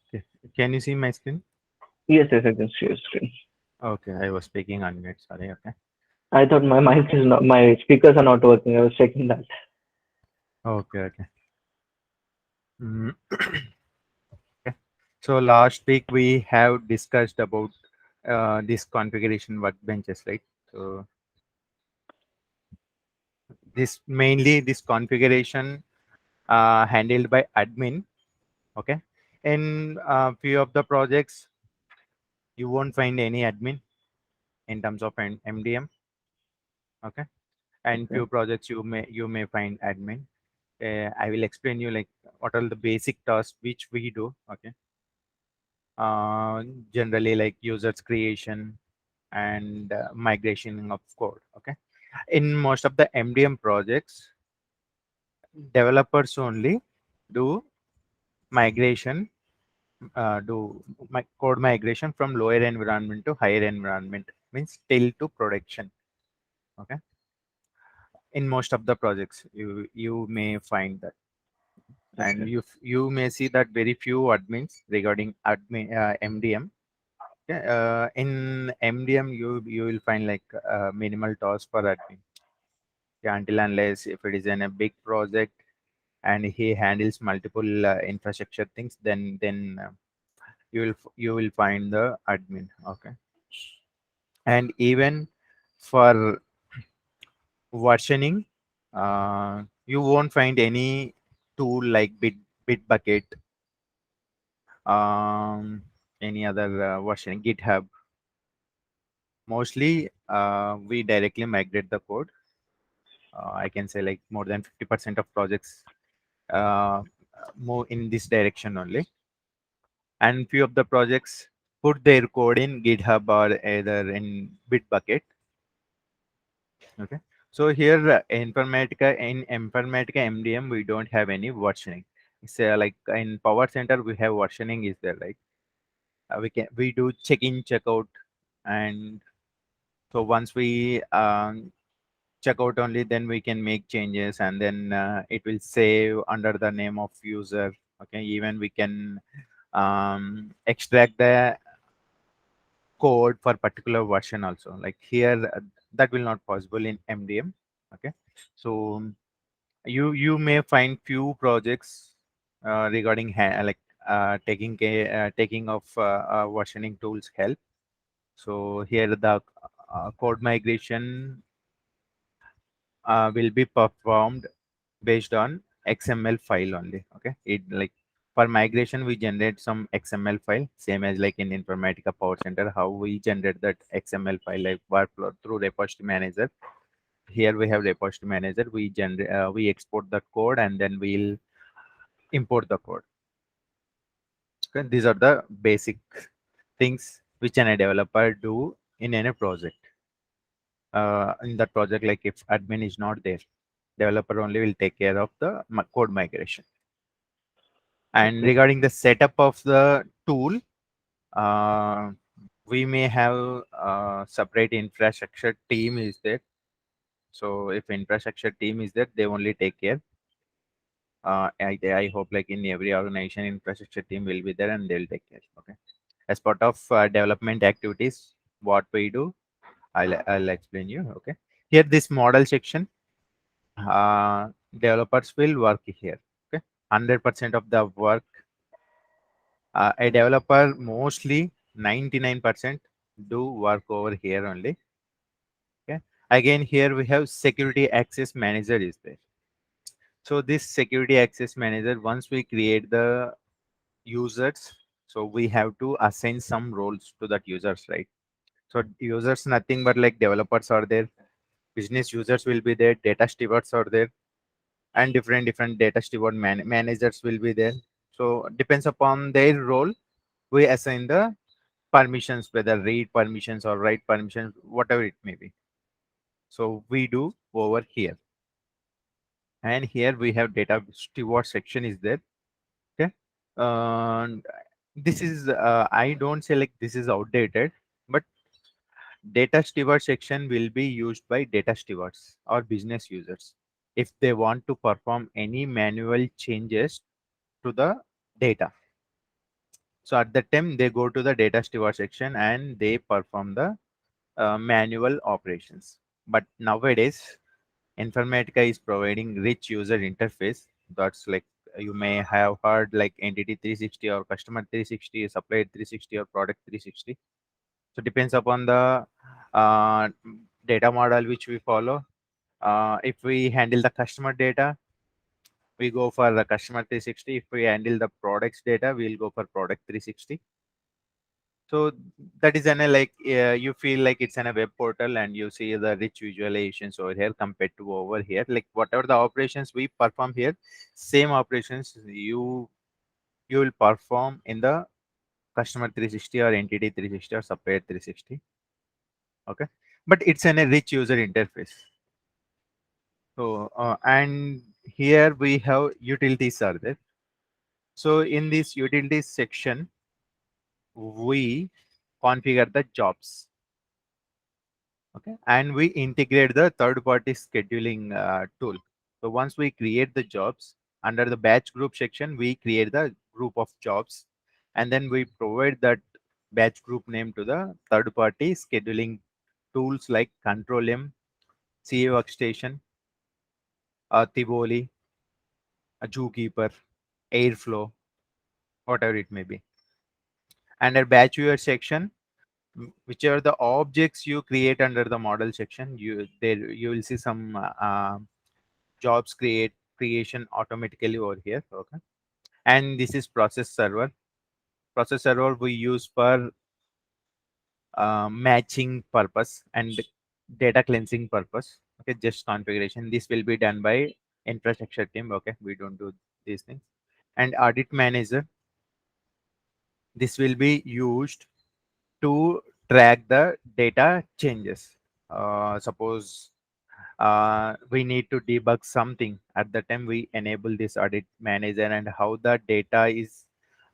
Okay. Can you see my screen? Yes, yes, I can see your screen. Okay, I was speaking on mute. Sorry. Okay. I thought my mic is not, my speakers are not working. I was checking that. Okay. Okay. Mm. Okay. So last week we have discussed about this configuration workbenches, right? So this configuration handled by admin. Okay. In few of the projects, you won't find any admin in terms of an MDM. Okay. And Okay. few projects you may find admin. I will explain you like what are the basic tasks which we do. Okay. uh, Generally like users creation and migration of code. Okay. In most of the MDM projects, developers only do migration, code migration from lower environment to higher environment, means till to production. Okay. In most of the projects, you may find that, and Okay. you may see that very few admins regarding admin MDM. Yeah, in MDM, you will find like minimal task for admin. Yeah, until unless if it is in a big project and he handles multiple infrastructure things, then you will find the admin. Okay, and even for versioning, you won't find any tool like Bitbucket, um, any other versioning, GitHub. Mostly, we directly migrate the code. I can say like more than 50% of projects uh, move in this direction only, and few of the projects put their code in GitHub or either in Bitbucket. Okay, so here Informatica MDM we don't have any versioning. Say like in Power Center we have versioning is there, right? We do check in check out, and so once we check out only, then we can make changes, and then it will save under the name of user. Okay, even we can extract the code for particular version also, like here that will not possible in MDM. Okay, so you may find few projects regarding taking of versioning tools help. So here the code migration will be performed based on XML file only. Okay, it like for migration we generate some XML file, same as like in Informatica Power Center, how we generate that XML file like workflow through repository manager. Here we have repository manager. We export the code and then we'll import the code. Okay, these are the basic things which a developer do in any project. In that project, like if admin is not there, developer only will take care of the code migration. And Okay. regarding the setup of the tool, uh, we may have separate infrastructure team is there. So if infrastructure team is there, they only take care. I hope like in every organization, infrastructure team will be there and they'll take care. Okay. As part of development activities, what we do, I'll explain you. Okay. Here, this model section, developers will work here. Okay. 100% of the work, a developer mostly 99% do work over here only. Okay. Again, here we have security access manager is there. So this security access manager, once we create the users, so we have to assign some roles to that users, right? So users nothing but like developers are there, business users will be there, data stewards are there, and different data steward managers will be there. So depends upon their role, we assign the permissions, whether read permissions or write permissions, whatever it may be. So we do over here, and here we have data steward section is there. Okay. And this is I don't say like this is outdated, but data steward section will be used by data stewards or business users if they want to perform any manual changes to the data. So at that time, they go to the data steward section and they perform the manual operations. But nowadays, Informatica is providing rich user interface. That's like you may have heard like entity 360 or customer 360, supplier 360 or product 360. So depends upon the uh, data model which we follow. If we handle the customer data, we go for the customer 360. If we handle the products data, we'll go for product 360. So that is an like you feel like it's in a web portal and you see the rich visualizations over here compared to over here. Like whatever the operations we perform here, same operations you will perform in the customer 360 or entity 360 or supplier 360. Okay, but it's in a rich user interface. So and here we have utilities are there. So in this utilities section, we configure the jobs. Okay, and we integrate the third party scheduling tool. So once we create the jobs under the batch group section, we create the group of jobs, and then we provide that batch group name to the third party scheduling tools like control m, ca workstation, tivoli, a zookeeper, airflow, whatever it may be. Under batch viewer section, whichever the objects you create under the model section, you will see some jobs creation automatically over here. Okay, and this is process server we use for matching purpose and data cleansing purpose. Okay, just configuration, this will be done by infrastructure team. Okay, we don't do these things. And audit manager, this will be used to track the data changes. Suppose we need to debug something, at the time we enable this audit manager, and how the data is,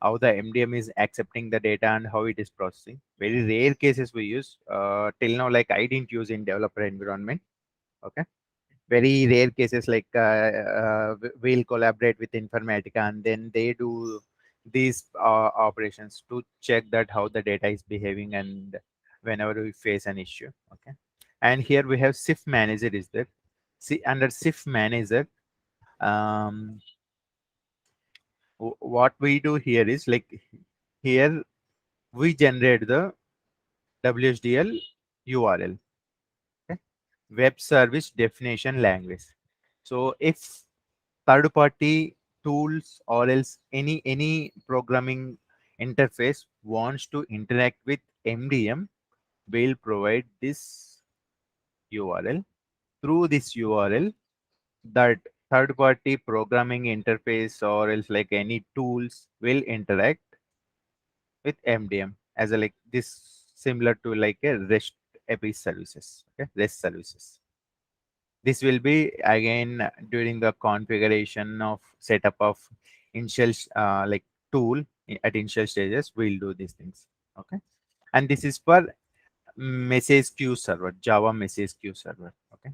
how the MDM is accepting the data and how it is processing. Very rare cases we use, till now, like I didn't use in developer environment. Okay, very rare cases, like we'll collaborate with Informatica and then they do these operations to check that how the data is behaving and whenever we face an issue. Okay, and here we have SIF manager is there. See, under SIF manager, um, what we do here is like, here we generate the WSDL URL. Okay, web service definition language. So if third party tools or else any programming interface wants to interact with MDM, will provide this URL. Through this URL, that third party programming interface or else like any tools will interact with MDM as a like this, similar to like a REST API services. Okay, REST services. This will be again during the configuration of setup of initial like tool at initial stages. We'll do these things. Okay, and this is for message queue server, Java message queue server. Okay,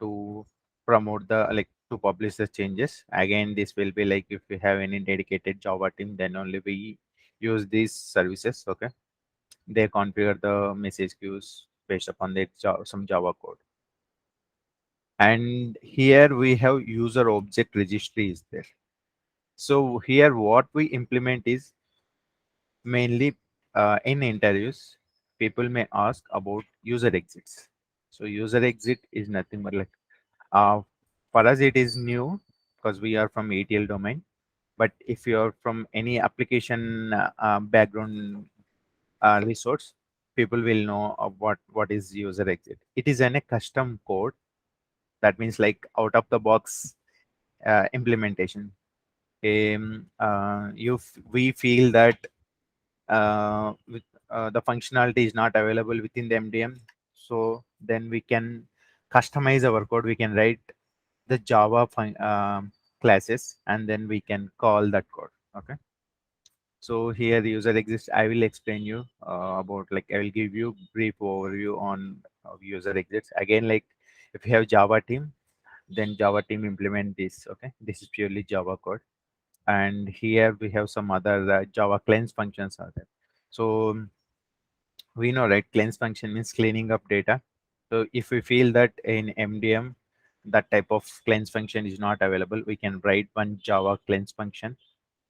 to promote the like to publish the changes. Again, this will be like if we have any dedicated Java team, then only we use these services. Okay, they configure the message queues based upon the some Java code. And here we have user object registry is there. So here what we implement is mainly in interviews, people may ask about user exits. So user exit is nothing but like, uh, for us it is new because we are from ATL domain. But if you are from any application background resource, people will know of what is user exit. It is a custom code, that means like out of the box implementation. We feel that with, the functionality is not available within the MDM, so then we can customize our code. We can write the Java classes and then we can call that code. Okay, so here the user exists. I will explain you about, like I will give you brief overview on user exits. Again, like if you have Java team, then Java team implement this. Okay, this is purely Java code. And here we have some other Java cleanse functions are there. So we know, right, cleanse function means cleaning up data. So if we feel that in MDM that type of cleanse function is not available, we can write one Java cleanse function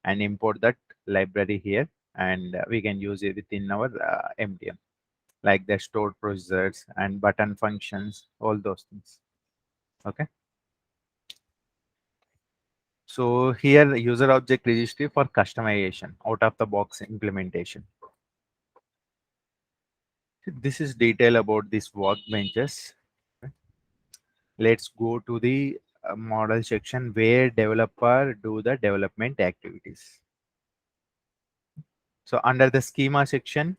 and import that library here, and we can use it within our MDM, like the stored procedures and button functions, all those things. Okay. So here user object registry for customization, out of the box implementation. This is detail about these workbenches. Let's go to the model section where developer do the development activities. So under the schema section,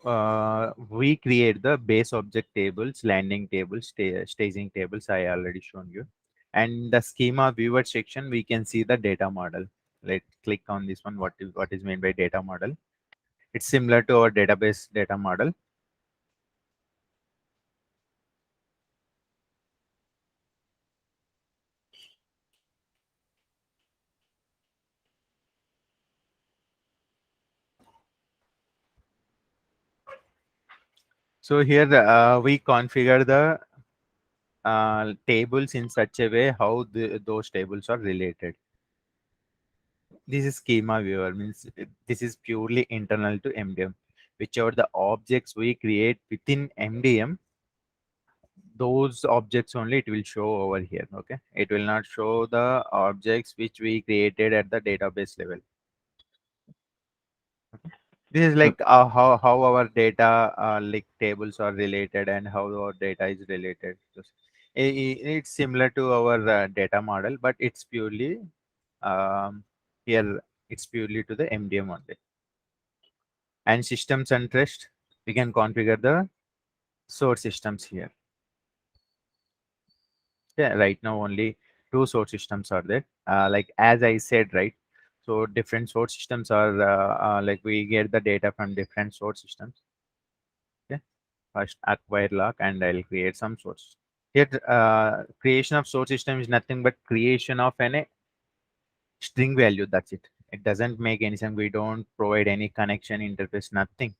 we create the base object tables, landing tables, staging tables. I already shown you. And the schema viewer section, we can see the data model. Let's click on this one. What is meant by data model? It's similar to our database data model. So here we configure the tables in such a way how those tables are related. This is schema viewer, means this is purely internal to MDM. Whichever the objects we create within MDM, those objects only it will show over here. Okay, it will not show the objects which we created at the database level. This is like how our data like tables are related and how our data is related. It's similar to our data model, but it's purely um, here. It's purely to the MDM only. And systems and trust, we can configure the source systems here. Yeah, right now only two source systems are there. Like as I said, right? So different source systems are like we get the data from different source systems. Okay, first acquire lock, and I'll create some source. Here, creation of source system is nothing but creation of a string value. That's it. It doesn't make any sense. We don't provide any connection interface, nothing.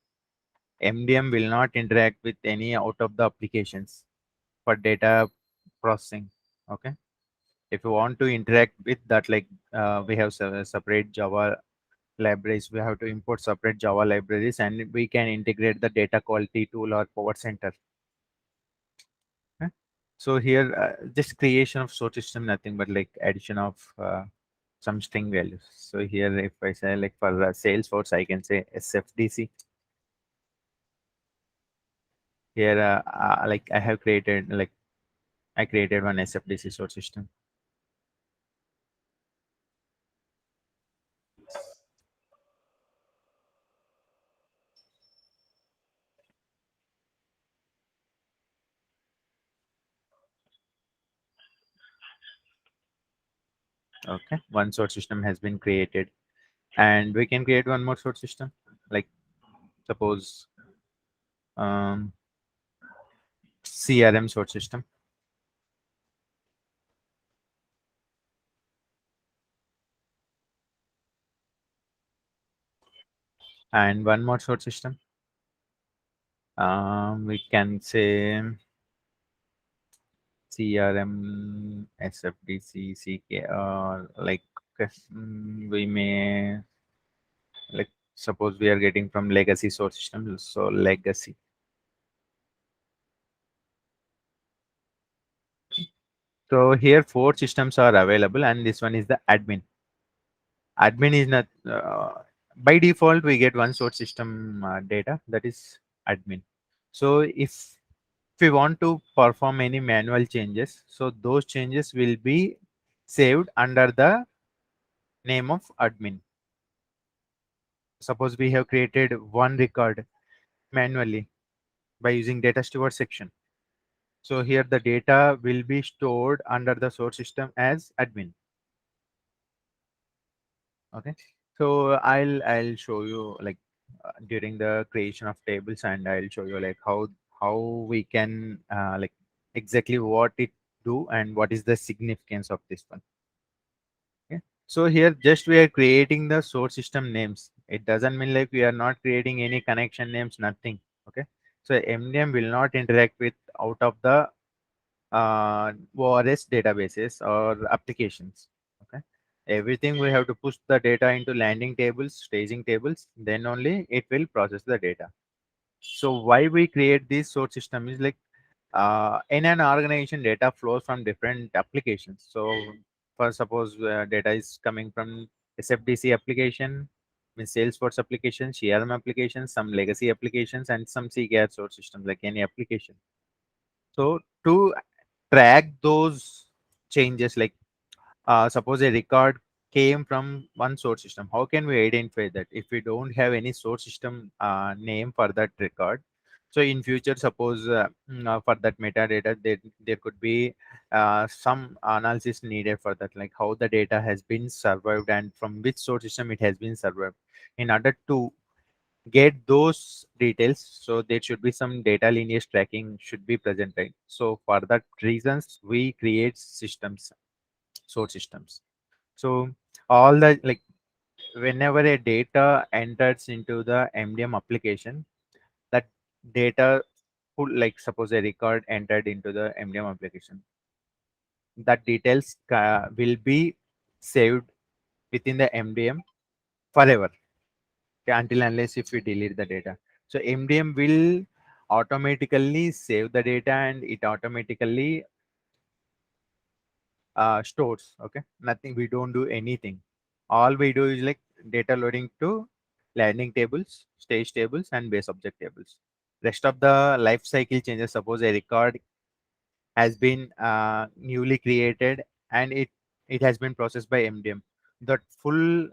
MDM will not interact with any out of the applications for data processing. Okay. If you want to interact with that, like we have separate Java libraries, we have to import separate Java libraries, and we can integrate the data quality tool or Power Center. Okay. So here, just creation of source system, nothing but like addition of some string values. So here, if I say like for Salesforce, I can say SFDC. Here, like I have created like I created one SFDC source system. Okay, one source system has been created, and we can create one more source system. Like suppose um, CRM source system, and one more source system. We can say CRM, SFDC, CK, or like we may like suppose we are getting from legacy source system, so legacy. So here four systems are available, and this one is the admin. Admin is not by default we get one source system data, that is admin. So if we want to perform any manual changes, so those changes will be saved under the name of admin. Suppose we have created one record manually by using data steward section. So here the data will be stored under the source system as admin. Okay. So I'll show you like during the creation of tables, and I'll show you like how we can like exactly what it do and what is the significance of this one. Okay. So here just we are creating the source system names. It doesn't mean like we are not creating any connection names, nothing. Okay. So MDM will not interact with out of the ORS databases or applications. Okay. Everything we have to push the data into landing tables, staging tables, then only it will process the data. So why we create this source system is like in an organization, data flows from different applications. So for suppose data is coming from SFDC application, means Salesforce application, CRM application, some legacy applications, and some CCAR source systems like any application. So to track those changes, like suppose a record came from one source system, how can we identify that if we don't have any source system name for that record? So in future, suppose for that metadata, there could be some analysis needed for that, like how the data has been survived and from which source system it has been survived. In order to get those details, so there should be some data lineage tracking should be present, right? So for that reasons we create systems, source systems. So all the like whenever a data enters into the MDM application, that data pull, like suppose a record entered into the MDM application, that details will be saved within the MDM forever, okay, until unless if we delete the data. So MDM will automatically save the data and it automatically stores. Okay, nothing, we don't do anything. All we do is like data loading to landing tables, stage tables, and base object tables. Rest of the life cycle changes, suppose a record has been newly created and it has been processed by MDM, that full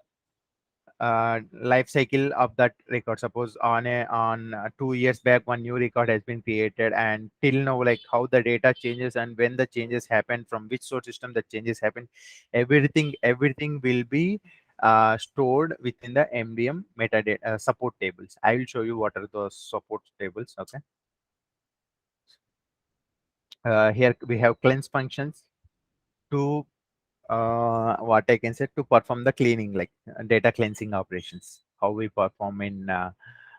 life cycle of that record, suppose on 2 years back one new record has been created, and till now like how the data changes and when the changes happen, from which source system the changes happen, everything will be stored within the MDM metadata support tables. I will show you what are those support tables. Okay. Here we have cleanse functions to what I can say, to perform the cleaning, like data cleansing operations. How we perform in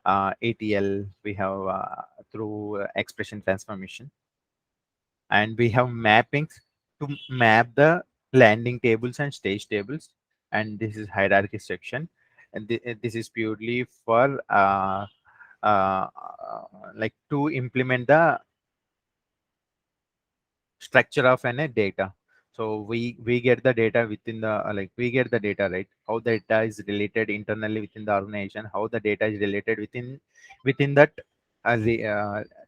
ATL, we have through expression transformation, and we have mappings to map the landing tables and stage tables. And this is hierarchy section, and this is purely for uh, like to implement the structure of an data. So we get the data within the like we get the data, right, how the data is related internally within the organization, how the data is related within that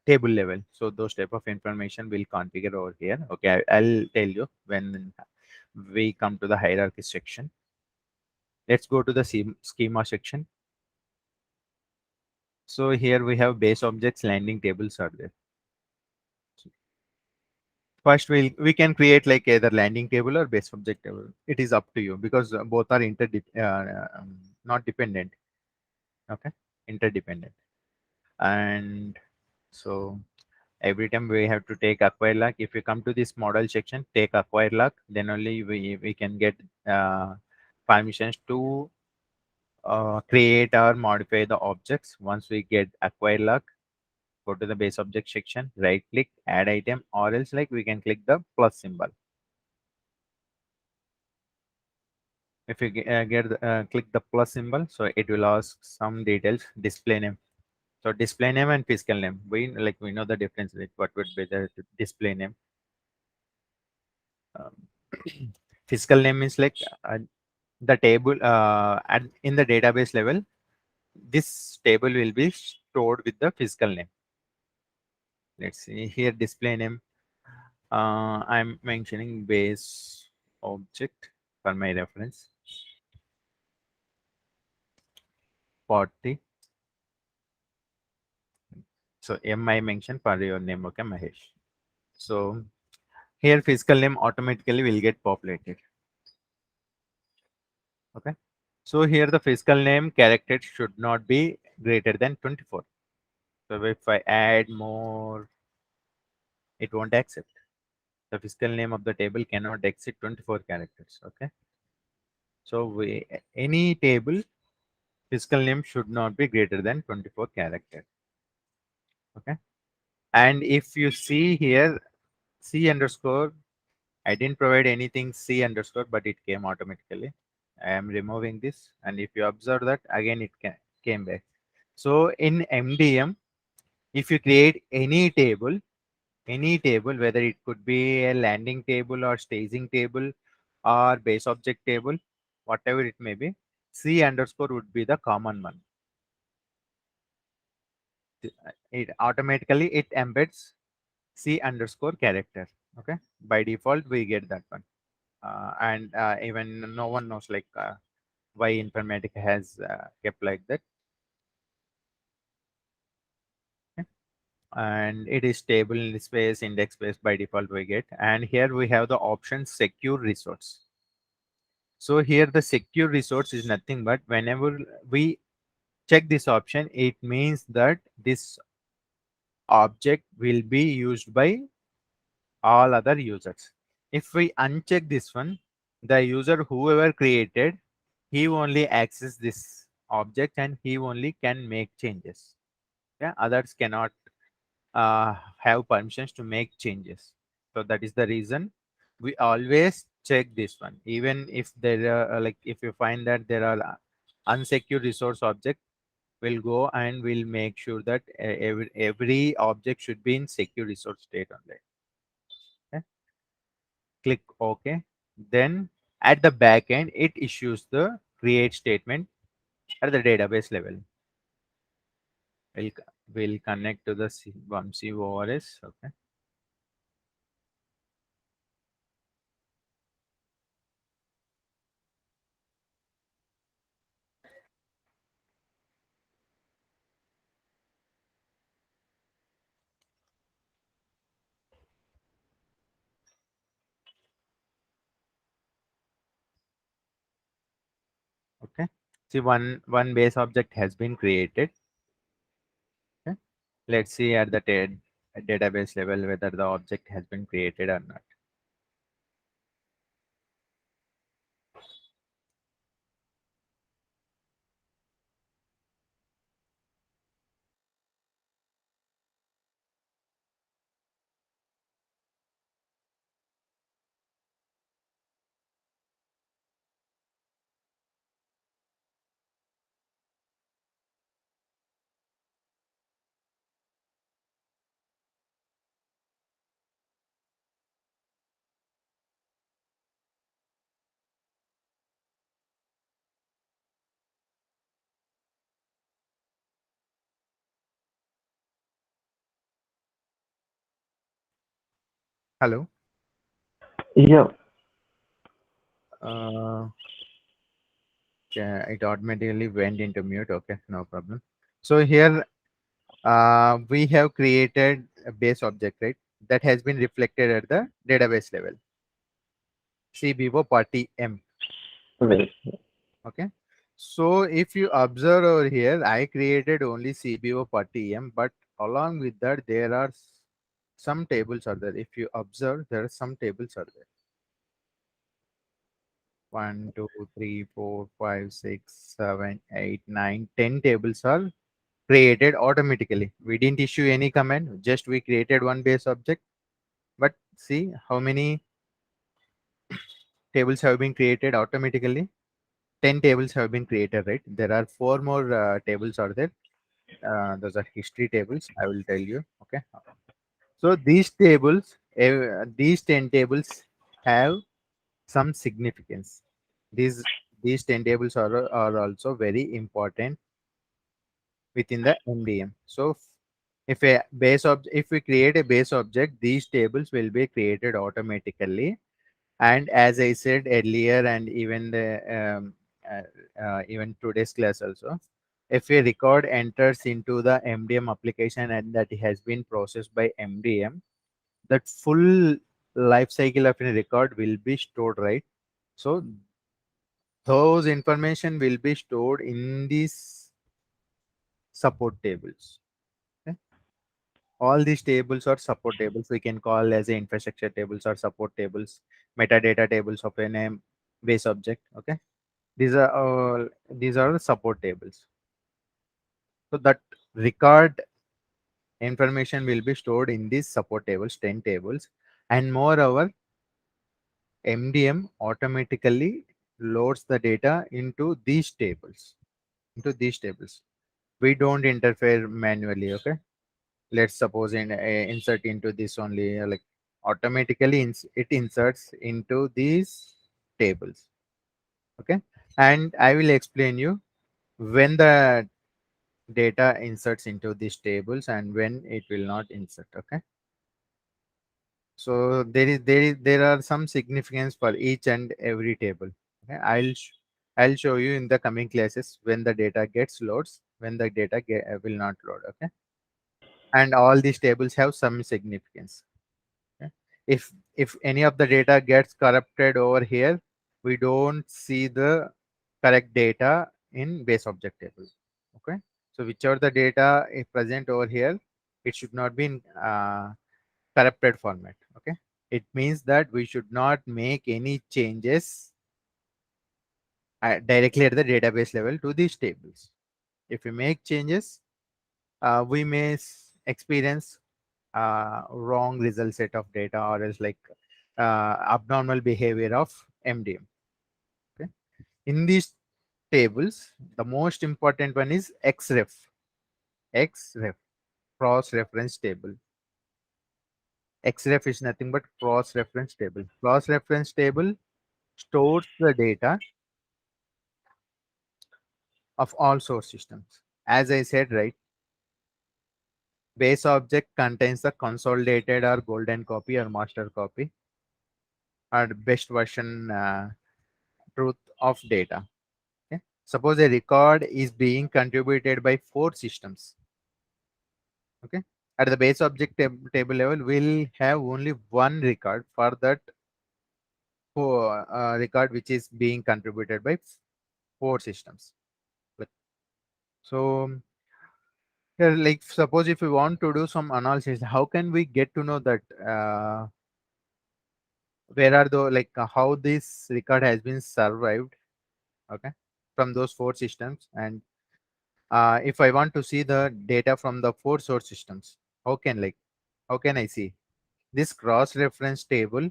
table level. So those type of information will configure over here. Okay, I'll tell you when we come to the hierarchy section. Let's go to the schema section. So here we have base objects, landing tables are there. First, we can create like either landing table or base object table. It is up to you because both are not dependent. Okay, interdependent. And so every time we have to take acquire lock. If you come to this model section, take acquire lock, then only we can get permissions to create or modify the objects. Once we get acquire lock, go to the base object section, right click, add item, or else like we can click the plus symbol. If you click the plus symbol, so it will ask some details, display name. So display name and physical name, we know the difference, like what would be the display name. um, Physical name is like the table in the database level, this table will be stored with the physical name. Let's see here, display name, I'm mentioning base object for my reference, 40. So M I mention for your name. Okay, Mahesh. So here physical name automatically will get populated. Okay. So here the physical name character should not be greater than 24. So if I add more, it won't accept. The physical name of the table cannot exceed 24 characters. Okay. So any table physical name should not be greater than 24 character. Okay. And if you see here, C underscore, I didn't provide anything C underscore, but it came automatically. I am removing this. And if you observe that, again, it came back. So in MDM, if you create any table, whether it could be a landing table or staging table or base object table, whatever it may be, C underscore would be the common one. It automatically it embeds C underscore character. Okay. By default, we get that one. And even no one knows like why Informatica has kept like that. Okay. And it is table space, index space by default we get. And here we have the option secure resource. So here the secure resource is nothing but whenever we check this option, it means that this object will be used by all other users. If we uncheck this one, the user whoever created, he only access this object and he only can make changes. Yeah, others cannot have permissions to make changes. So that is the reason we always check this one. Even if there are like if you find that there are unsecured resource object, we'll go and we'll make sure that every object should be in secure resource state only. Okay? Click OK. Then at the back end, it issues the create statement at the database level. We'll, we'll connect to the Vamsi ORS. Okay. Okay. See, one base object has been created. Okay. Let's see at the database level whether the object has been created or not. Hello. Yeah. Uh, yeah, it automatically went into mute. Okay, no problem. So here we have created a base object, right? That has been reflected at the database level. CBO party M. Wait. Okay. So if you observe over here, I created only CBO party M, but along with that, there are some tables are there. If you observe, there are some tables are there. 1, 2, 3, 4, 5, 6, 7, 8, 9, 10 tables are created automatically. We didn't issue any command, just we created one base object. But see how many tables have been created automatically. 10 tables have been created, right? There are four more tables are there. Those are history tables. I will tell you. Okay. So these tables, these 10 tables have some significance. These these 10 tables are also very important within the MDM. So if a if we create a base object, these tables will be created automatically. And as I said earlier, and even uh, even today's class also, if a record enters into the MDM application and that has been processed by MDM, that full life cycle of a record will be stored, right? So those information will be stored in these support tables. Okay? All these tables are support tables. We can call as a infrastructure tables or support tables, metadata tables of a name base object. Okay. These are the support tables. So that record information will be stored in these support tables, 10 tables, and moreover, MDM automatically loads the data into these tables. Into these tables, we don't interfere manually. Okay, let's suppose insert into this only, like automatically it inserts into these tables. Okay, and I will explain you when the data inserts into these tables and when it will not insert. Okay, so there are some significance for each and every table. Okay, I'll show you in the coming classes when the data gets loads, when the data will not load. Okay, and all these tables have some significance. Okay? If any of the data gets corrupted over here, we don't see the correct data in base object table. Okay, so whichever the data is present over here, it should not be in corrupted format. Okay, it means that we should not make any changes directly at the database level to these tables. If we make changes, we may experience wrong result set of data, or else like abnormal behavior of MDM. Okay, in these tables, the most important one is xref, cross reference table. Xref is nothing but cross reference table. Cross reference table stores the data of all source systems. As I said, right, base object contains the consolidated or golden copy or master copy or best version truth of data. Okay. Suppose a record is being contributed by 4 systems. Okay. At the base object table level, we'll have only one record for that record which is being contributed by 4 systems. Like, so here, like suppose if we want to do some analysis, how can we get to know that where are the like how this record has been survived? Okay, from those 4 systems, and if I want to see the data from the 4 source systems, how can like how can I see? This cross reference table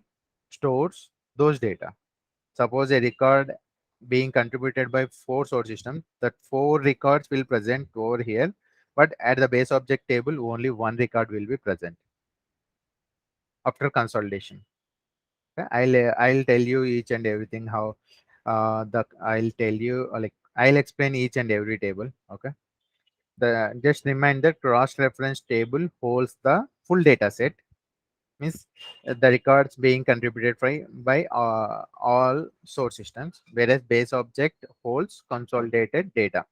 stores those data. Suppose a record being contributed by 4 source systems, that 4 records will present over here, but at the base object table only one record will be present after consolidation. Okay? I'll tell you each and everything how the I'll tell you like I'll explain each and every table. Okay, the just remind that cross reference table holds the full data set, means the records being contributed by all source systems, whereas base object holds consolidated data.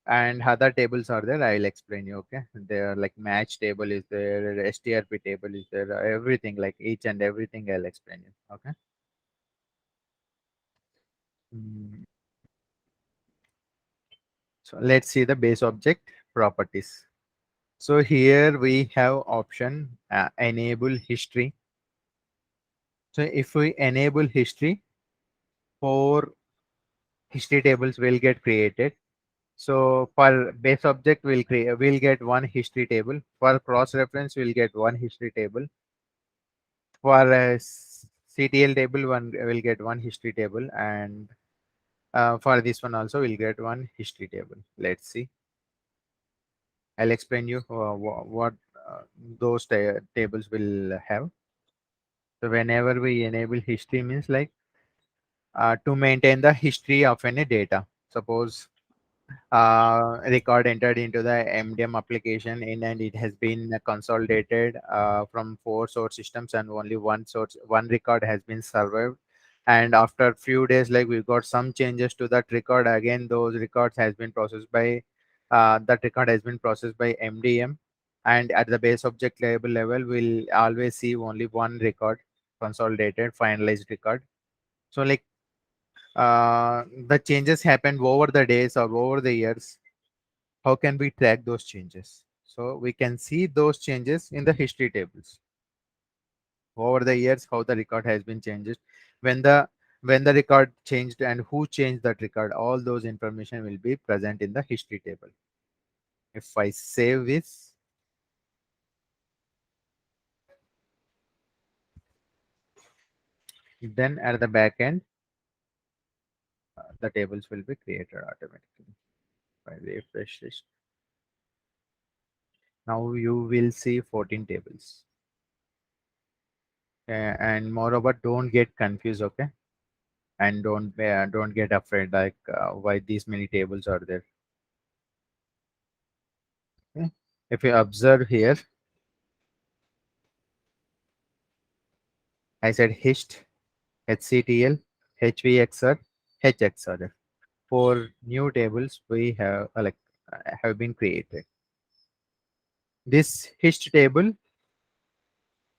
And other tables are there, I'll explain you. Okay, there are like match table is there, strp table is there, everything, like each and everything I'll explain you. Okay. Mm, so let's see the base object properties. So here we have option enable history. So if we enable history, 4 history tables will get created. So for base object, we'll get one history table. For cross reference, we'll get one history table. For CTL table, one will get one history table, and for this one also, we'll get one history table. Let's see. I'll explain you what those tables will have. So whenever we enable history, means like to maintain the history of any data. Suppose record entered into the MDM application in, and it has been consolidated from 4 source systems, and only one record has been survived. And after few days, like we got some changes to that record, again those records has been processed by that record has been processed by MDM, and at the base object level we'll always see only one record, consolidated finalized record. So like the changes happened over the days or over the years. How can we track those changes? So we can see those changes in the history tables over the years, how the record has been changed. When the when the record changed and who changed that record, all those information will be present in the history table. If I save this, then at the back end, the tables will be created automatically. If I refresh this, now you will see 14 tables. And moreover, don't get confused, okay? And don't get afraid like why these many tables are there. Okay? If you observe here, I said hist, HCTL, HVXR, HXR. Four new tables we have have been created. This hist table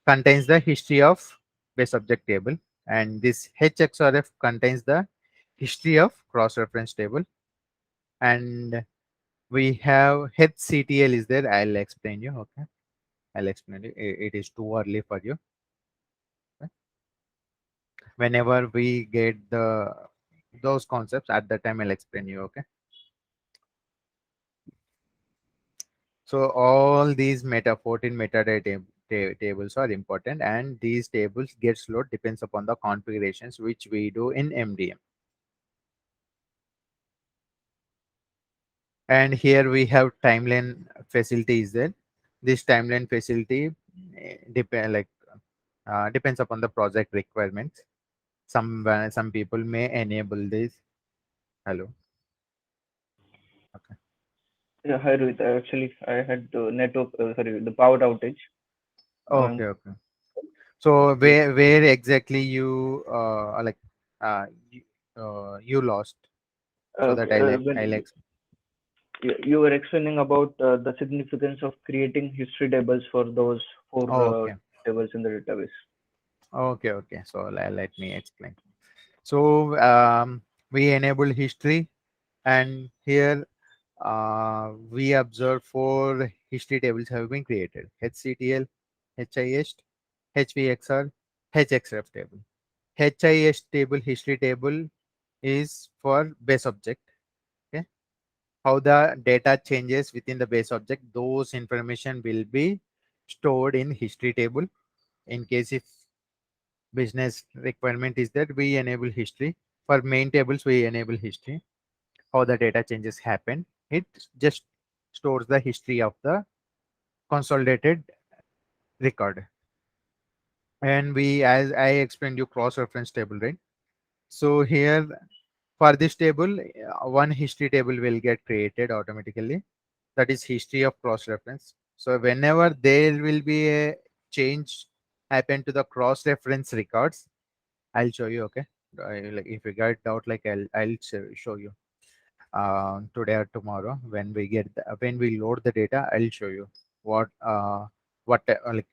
contains the history of base object table, and this HXRF contains the history of cross reference table, and we have HCTL is there. I'll explain you. Okay, I'll explain you. It is too early for you. Okay? Whenever we get those concepts at that time, I'll explain you. Okay. So all these 14 metadata tables are important, and these tables gets load depends upon the configurations which we do in MDM. And here we have timeline facility is there. This timeline facility depends upon the project requirements. Some people may enable this. Hello. Okay. Yeah, hi Rohit. Actually, I had the the power outage. Okay. Um, Okay. So yeah, where exactly you you, you lost, so that I'll when you were explaining about the significance of creating history tables for those four okay. tables in the database. Okay. Okay. So let me explain. So we enable history, and here we observe four history tables have been created: HCTL, HIST, HVXR, HXRF table. HIST table, history table, is for base object. Okay, how the data changes within the base object, those information will be stored in history table. In case if business requirement is that we enable history. For main tables, we enable history. How the data changes happen, it just stores the history of the consolidated record. And we, as I explained you, cross reference table, right? So here for this table, one history table will get created automatically. That is history of cross reference. So whenever there will be a change happen to the cross reference records, I'll show you. Okay, like if you got doubt, like I'll show you today or tomorrow when we when we load the data. I'll show you what like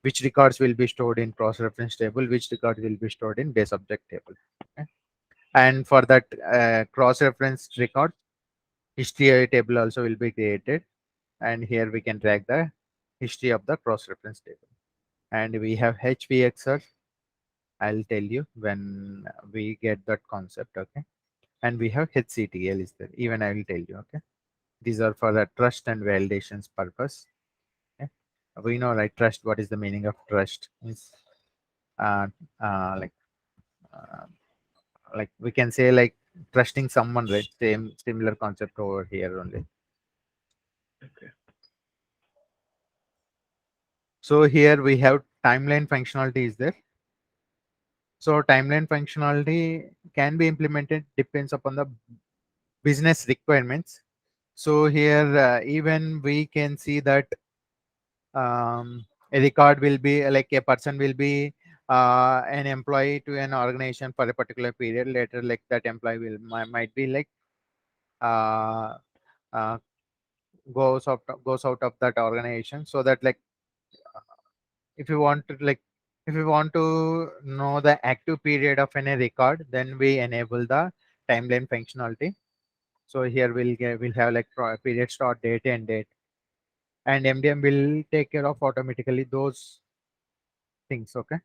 which records will be stored in cross reference table, which records will be stored in base object table. Okay? And for that cross reference record, history table also will be created, and here we can drag the history of the cross reference table. And we have HVXR. I'll tell you when we get that concept. Okay, and we have HCTL is there. Even I will tell you. Okay, these are for the trust and validations purpose. Okay? We know, like, trust. What is the meaning of trust? Is uh, uh, like uh, like we can say like trusting someone, right? Same similar concept over here only. Okay. So here we have timeline functionality is there. So timeline functionality can be implemented depends upon the business requirements. So here even we can see that a record will be like a person will be an employee to an organization for a particular period. Later, like that employee might be like uh, uh, goes out of that organization. So that, like, if you want to like if you want to know the active period of any record, then we enable the timeline functionality. So here we'll have like period start date and date, and MDM will take care of automatically those things. Okay.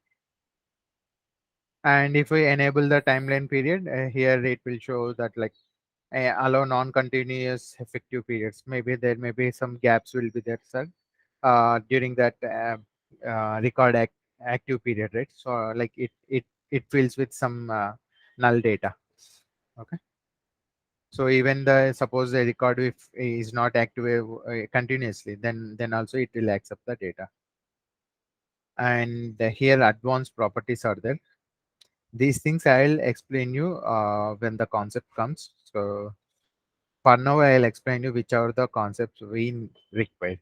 And if we enable the timeline period, here it will show that like allow non-continuous effective periods. Maybe there may be some gaps will be there, sir, during that record active period, right? So like it fills with some null data. Okay. So even the suppose the record if is not active continuously, then also it will accept the data. And here advanced properties are there. These things I'll explain you when the concept comes. So for now, I'll explain you which are the concepts we require.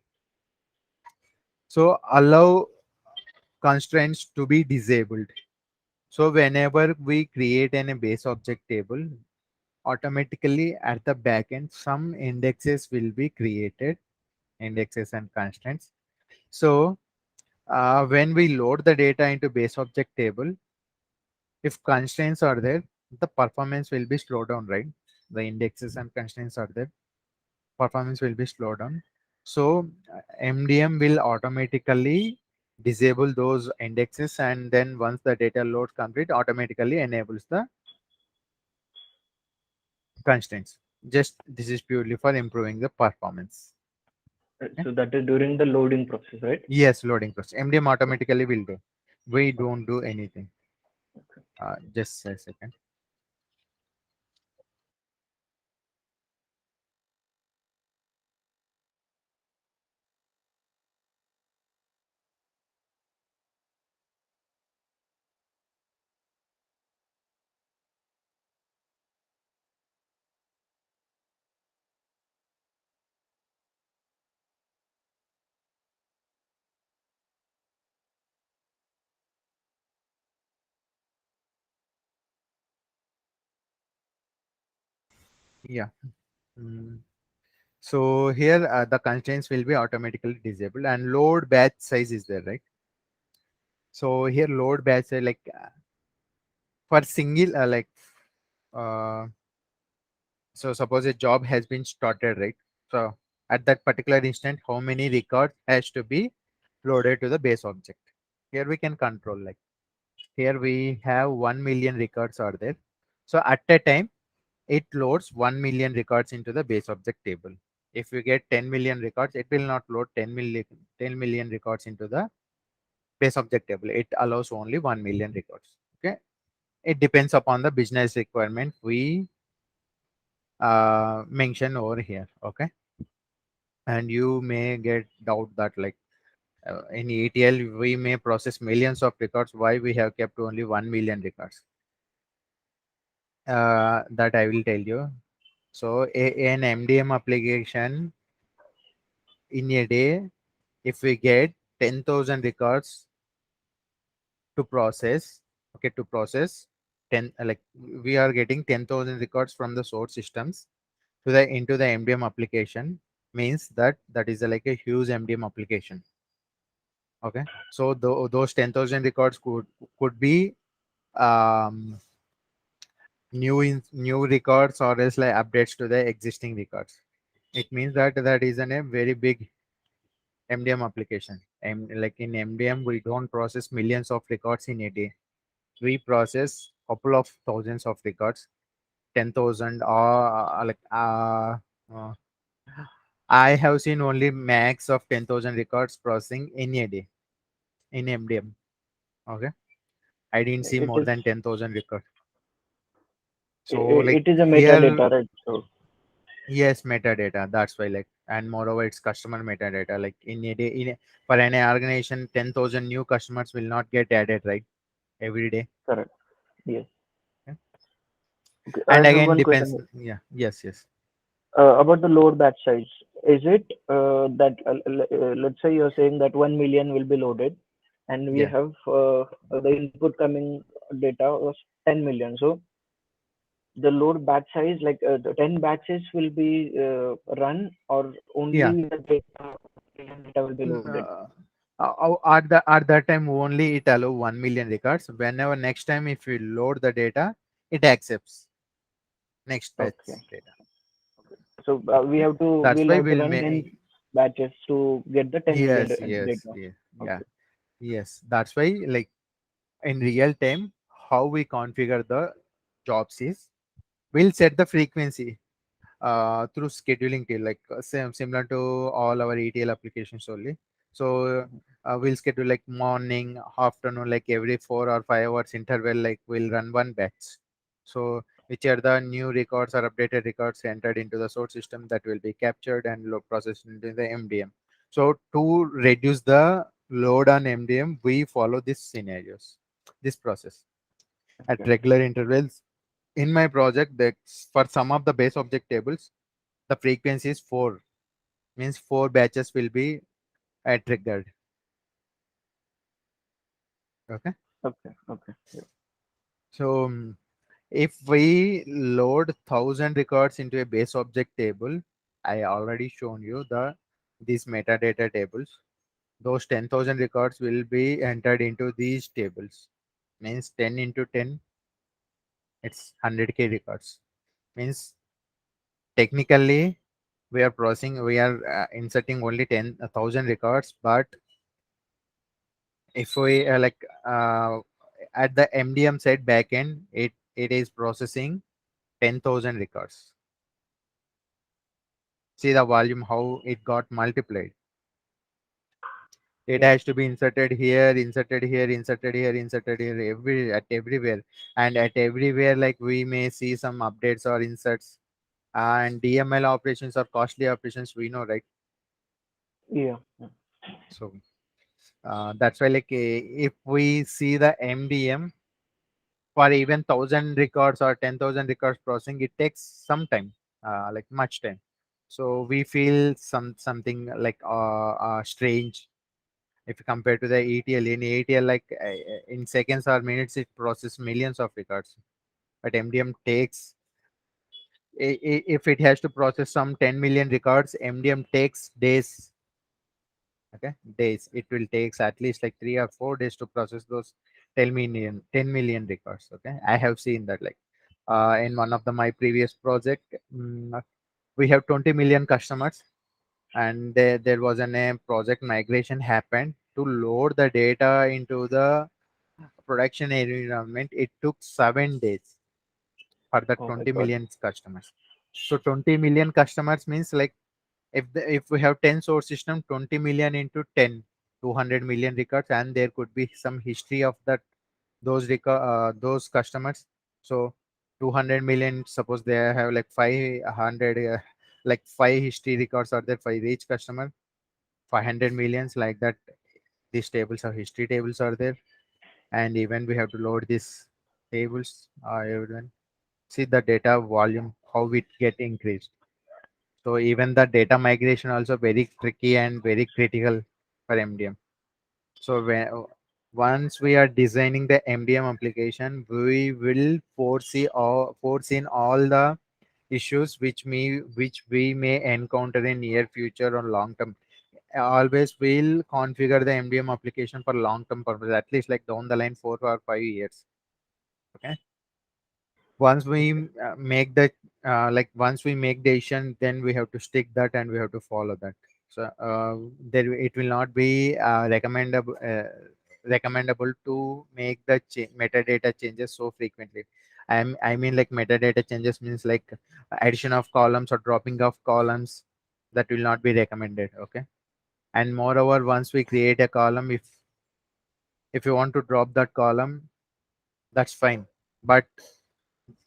So allow constraints to be disabled. So whenever we create a base object table, automatically at the backend, some indexes will be created, indexes and constraints. So when we load the data into base object table, if constraints are there, the performance will be slowed down, right? The indexes and constraints are there, performance will be slowed down. So MDM will automatically disable those indexes, and then once the data loads complete, automatically enables the constraints. Just this is purely for improving the performance. Okay? So that is during the loading process, right? Yes, loading process. MDM automatically will do. We don't do anything. Just a second. Yeah. Mm. So here the constraints will be automatically disabled, and load batch size is there, right? So here load batch like for single uh, so suppose a job has been started, right? So at that particular instant, how many records has to be loaded to the base object? Here we can control like here we have 1 million records are there. So at a time it loads 1 million records into the base object table. If you get 10 million records, it will not load 10 million records into the base object table. It allows only 1 million records. Okay. It depends upon the business requirement we mention over here. Okay. And you may get doubt that like in ETL we may process millions of records. Why we have kept only 1 million records? That I will tell you. So an MDM application in a day, if we get 10,000 records to process, okay, to process 10 like we are getting 10,000 records from the source systems to the into the MDM application, means that that is like a huge MDM application. Okay, so those 10,000 records could be um, new records or else like updates to the existing records. It means that that is a very big MDM application. And like in MDM, we don't process millions of records in a day. We process couple of thousands of records, 10,000 or uh, I have seen only max of 10,000 records processing in a day in MDM. Okay, I didn't see It more is than 10,000 records. So like it is a here, metadata, right? So yes, metadata. That's why like, and moreover, it's customer metadata. Like in a day, for any organization, 10,000 new customers will not get added, right? Every day. correct. Yes. Yeah. Okay. I And have again, one depends. question Yeah. Yes. Yes. about the load batch size. Is it that let's say you're saying that 1 million will be loaded, and we Yeah. have the input coming data was 10 million. So the load batch size, like the 10 batches will be run, or Yeah. only the data will be loaded. At that time only it allow 1 million records. Whenever next time if you load the data, it accepts next batch Okay. data. So Okay. That's we'll why have to we'll run make. 10 batches to get the 10 million Yes. Yes. data. Yeah. Yeah. Okay. Yes. That's why like in real time, how we configure the jobs is we'll set the frequency through scheduling tool, like similar to all our ETL applications only. So we'll schedule like morning, afternoon, like every 4 or 5 hours interval, like we'll run one batch. So which are the new records or updated records entered into the source system that will be captured and processed into the MDM. So to reduce the load on MDM, we follow these scenarios, this process at Okay. regular intervals. In my project, that for some of the base object tables, the frequency is 4, means 4 batches will be triggered. Okay. Okay. Okay. Yeah. So if we load 1,000 records into a base object table, I already shown you the these metadata tables. Those 10,000 records will be entered into these tables. Means 10 into 10, it's 100K records. Means technically we are inserting only 10,000 records, but if we at the MDM side backend, it is processing 10,000 records. See the volume how it got multiplied. It Yeah. has to be inserted here, inserted here, inserted here, inserted here, everywhere, and at everywhere, like we may see some updates or inserts. And DML operations are costly operations, we know, right? Yeah. Yeah. So that's why, like, if we see the MDM for even 1,000 records or 10,000 records processing, it takes some time, like much time. So we feel something like strange if you compare to the ETL. In ETL, like in seconds or minutes, it processes millions of records. But MDM takes, if it has to process some 10 million records, MDM takes days. Okay, days. It will takes at least like 3 or 4 days to process those 10 million records. Okay, I have seen that, like in one of my previous project, we have 20 million customers, and there was a project migration happened to load the data into the production environment. It took 7 days for the Oh my 20 God. million customers. So 20 million customers means, like, if we have 10 source system, 20 million into 10, 200 million records, and there could be some history of that those customers. So 200 million, suppose they have like 500 like 5 history records are there, 5 each customer, 500 millions, like that. These tables are history tables are there, and even we have to load these tables. Everyone see the data volume how it get increased. So even the data migration also very tricky and very critical for MDM. So once we are designing the MDM application, we will foreseen all the issues which we may encounter in near future or long term. Always will configure the MDM application for long term purpose, at least like down the line 4 or 5 years. Okay. Once we make the once we make decision, then we have to stick that and we have to follow that. So there it will not be recommendable to make the metadata changes so frequently. I mean, like, metadata changes means like addition of columns or dropping of columns, that will not be recommended. Okay. And moreover, once we create a column, if you want to drop that column, that's fine. But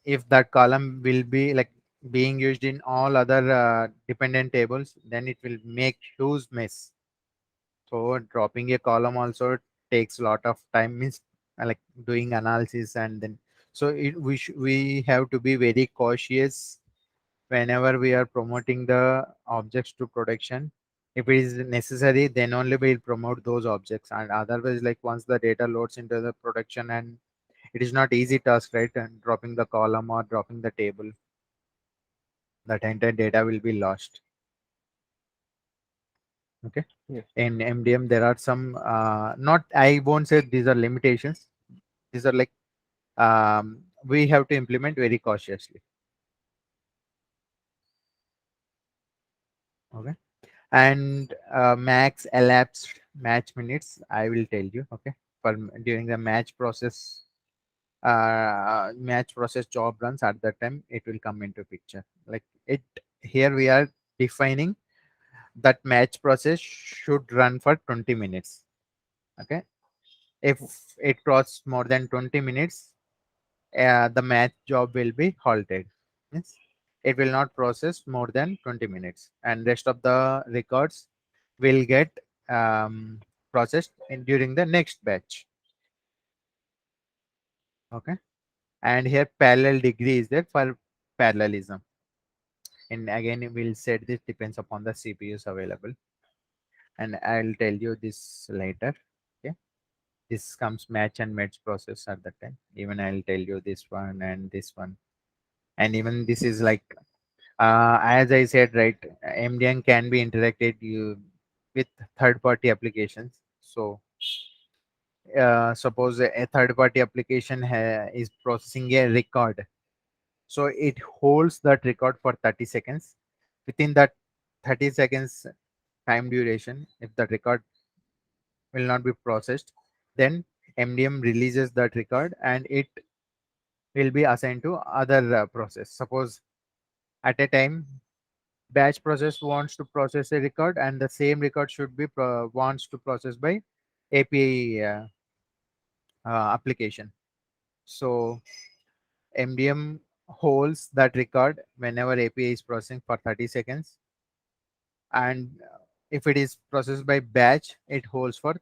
if that column will be like being used in all other dependent tables, then it will make huge mess. So dropping a column also takes a lot of time, means like doing analysis, and then so we have to be very cautious whenever we are promoting the objects to production. If it is necessary, then only we'll promote those objects, and otherwise, like, once the data loads into the production, and it is not easy task, right? And dropping the column or dropping the table, that entire data will be lost. Okay. Yes. In MDM, there are some not, I won't say these are limitations. These are like we have to implement very cautiously. Okay. And max elapsed match minutes, I will tell you. Okay. For during the match process, match process job runs, at that time it will come into picture. Like it, here we are defining that match process should run for 20 minutes. Okay, if it crosses more than 20 minutes, the match job will be halted. Yes, it will not process more than 20 minutes, and rest of the records will get processed during the next batch. Okay, and here parallel degree is there for parallelism. And again, we'll set this depends upon the CPUs available, and I'll tell you this later. Okay, this comes match and match process at that time. Even I'll tell you this one and this one, and even this is like as I said, right? MDM can be interacted with third-party applications. So suppose a third-party application is processing a record, so it holds that record for 30 seconds. Within that 30 seconds time duration, if the record will not be processed, then MDM releases that record and it will be assigned to other process. Suppose at a time batch process wants to process a record, and the same record should be wants to process by API application. So MDM holds that record whenever API is processing for 30 seconds, and if it is processed by batch, it holds for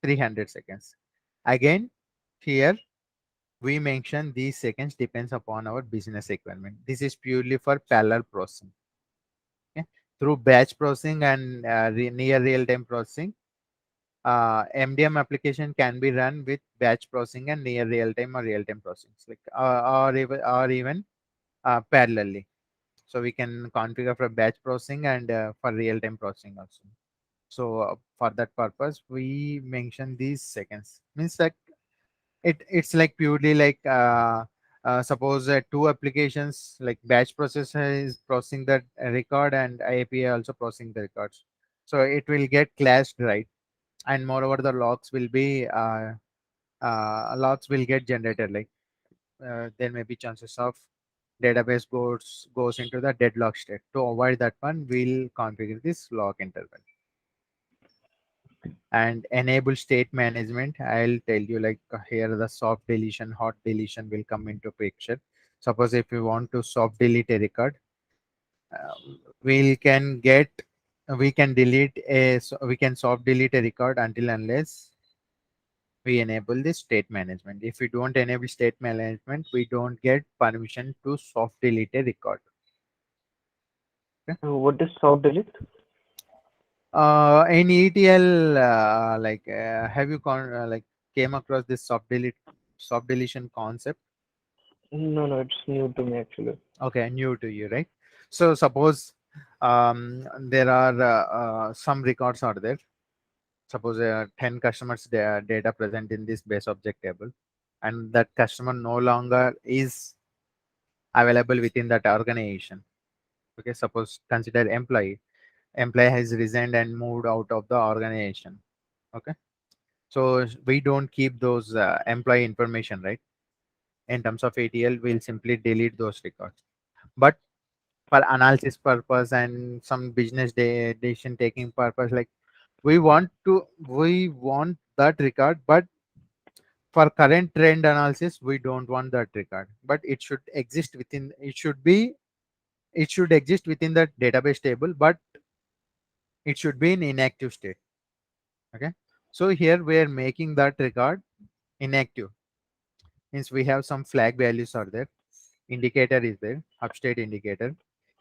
300 seconds. Again, here we mention these seconds depends upon our business requirement. This is purely for parallel processing. Okay? Through batch processing and near real-time processing, MDM application can be run with batch processing and near real-time or real-time processing, like or even parallelly. So we can configure for batch processing and for real-time processing also. So for that purpose, we mention these seconds. Means like it's like purely like suppose two applications like batch processor is processing the record and API also processing the records. So it will get clashed, right? And moreover, the logs will get generated. Like there may be chances of database goes into the deadlock state. To avoid that one, we'll configure this log interval and enable state management. I'll tell you like here the soft deletion, hot deletion will come into picture. Suppose if we want to soft delete a record, uh, we can get we can delete we can soft delete a record until unless we enable this state management. If we don't enable state management, we don't get permission to soft delete a record. Okay? What is soft delete? In ETL, have you like came across this soft deletion concept? No, no, it's new to me actually. Okay, new to you, right? So suppose there are some records are there. Suppose 10 customers data present in this base object table, and that customer no longer is available within that organization. Okay, suppose consider employee has resigned and moved out of the organization. Okay, so we don't keep those employee information, right? In terms of ATL, we'll simply delete those records. But for analysis purpose and some business decision taking purpose, like we want that record, but for current trend analysis we don't want that record, but it should exist within the database table, but it should be in inactive state. Okay, so here we are making that record inactive. Means we have some flag values are there, indicator is there, upstate indicator.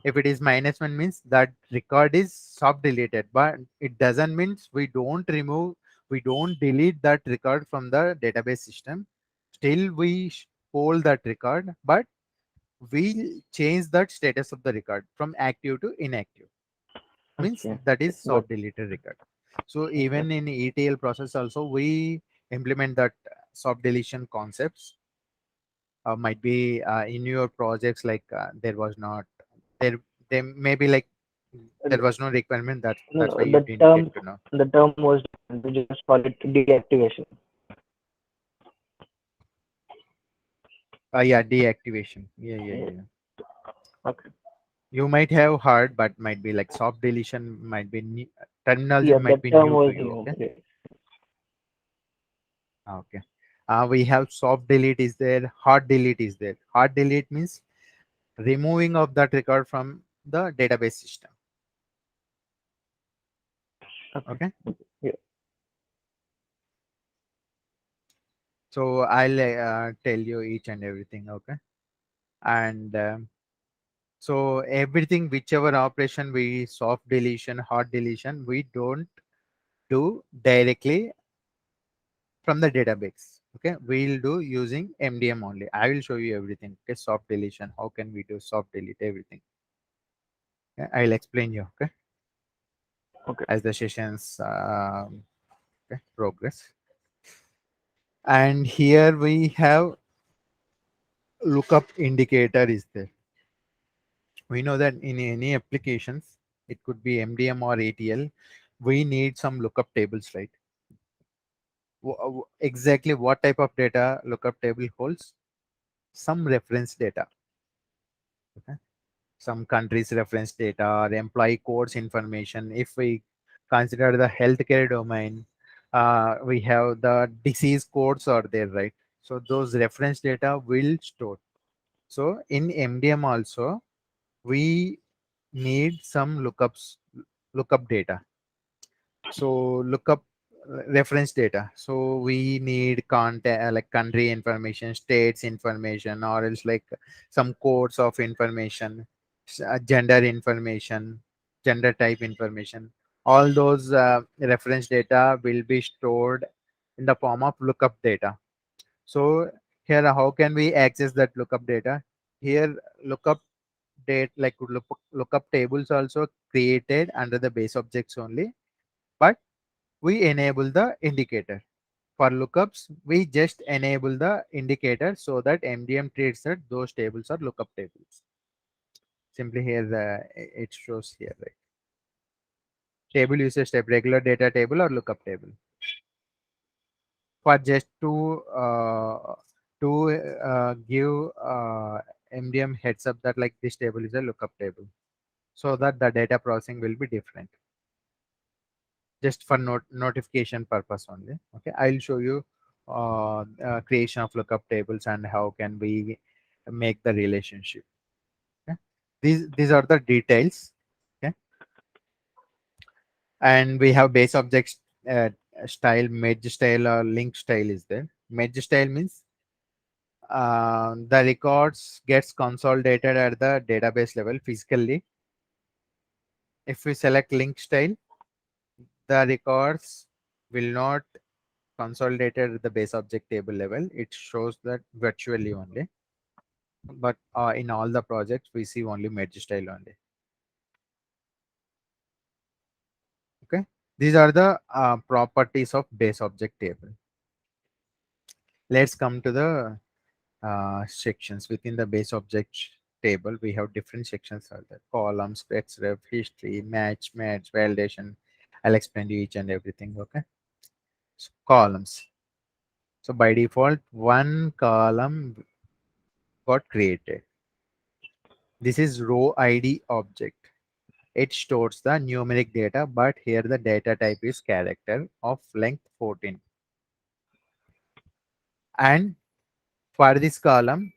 If it is -1 means that record is soft deleted, but it doesn't means we don't delete that record from the database system. Still we hold that record, but we change that status of the record from active to inactive. Means Okay, that is got soft deleted record. So okay. even in ETL process also we implement that soft deletion concepts. Might be in your projects like there was not there there may be like there was no requirement, No, that's no, why you didn't get to know. the term was different. We just call it deactivation. Yeah, deactivation. Yeah, yeah, Yeah. yeah. Okay. You might have heard, but might be like soft deletion, might be new, terminology Yeah, might that be term new to was you. new. Okay. Yeah. Okay. We have soft delete is there, hard delete is there. Hard delete means removing of that record from the database system. Okay. Okay. Yeah. So I'll tell you each and everything. Okay. And so everything, whichever operation we soft deletion, hard deletion, we don't do directly from the database. Okay, we'll do using MDM only. I will show you everything. Okay, soft deletion. How can we do soft delete everything? Okay, I'll explain you. Okay, Okay. as the sessions okay, progress. And here we have lookup indicator is there. We know that in any applications, it could be MDM or ATL. We need some lookup tables, right? Exactly what type of data lookup table holds? Some reference data. Okay, some countries reference data or employee codes information. If we consider the healthcare domain, we have the disease codes are there, right? So those reference data will store. So in MDM also, we need some lookup data. So lookup reference data. So we need content like country information, states information, or else like some codes of information, gender information, gender type information. All those reference data will be stored in the form of lookup data. So here, how can we access that lookup data? Here, lookup date like lookup tables also created under the base objects only, but we enable the indicator. For lookups, we just enable the indicator so that MDM treats that those tables are lookup tables. Simply here, it shows here, right? Table uses type regular data table or lookup table. For just to give MDM heads up that like this table is a lookup table, so that the data processing will be different. Just for notification purpose only. Okay, I'll show you creation of lookup tables and how can we make the relationship. Okay, these are the details. Okay, and we have base objects style, merge style, or link style is there. Merge style means the records gets consolidated at the database level physically. If we select link style, the records will not consolidated at the base object table level. It shows that virtually only, but in all the projects we see only merge style only. Okay, these are the properties of base object table. Let's come to the sections within the base object table. We have different sections are there: columns, ref, history, match, validation. I'll explain you each and everything. Okay, so columns. So by default, one column got created. This is row ID object. It stores the numeric data, but here the data type is character of length 14. And for this column,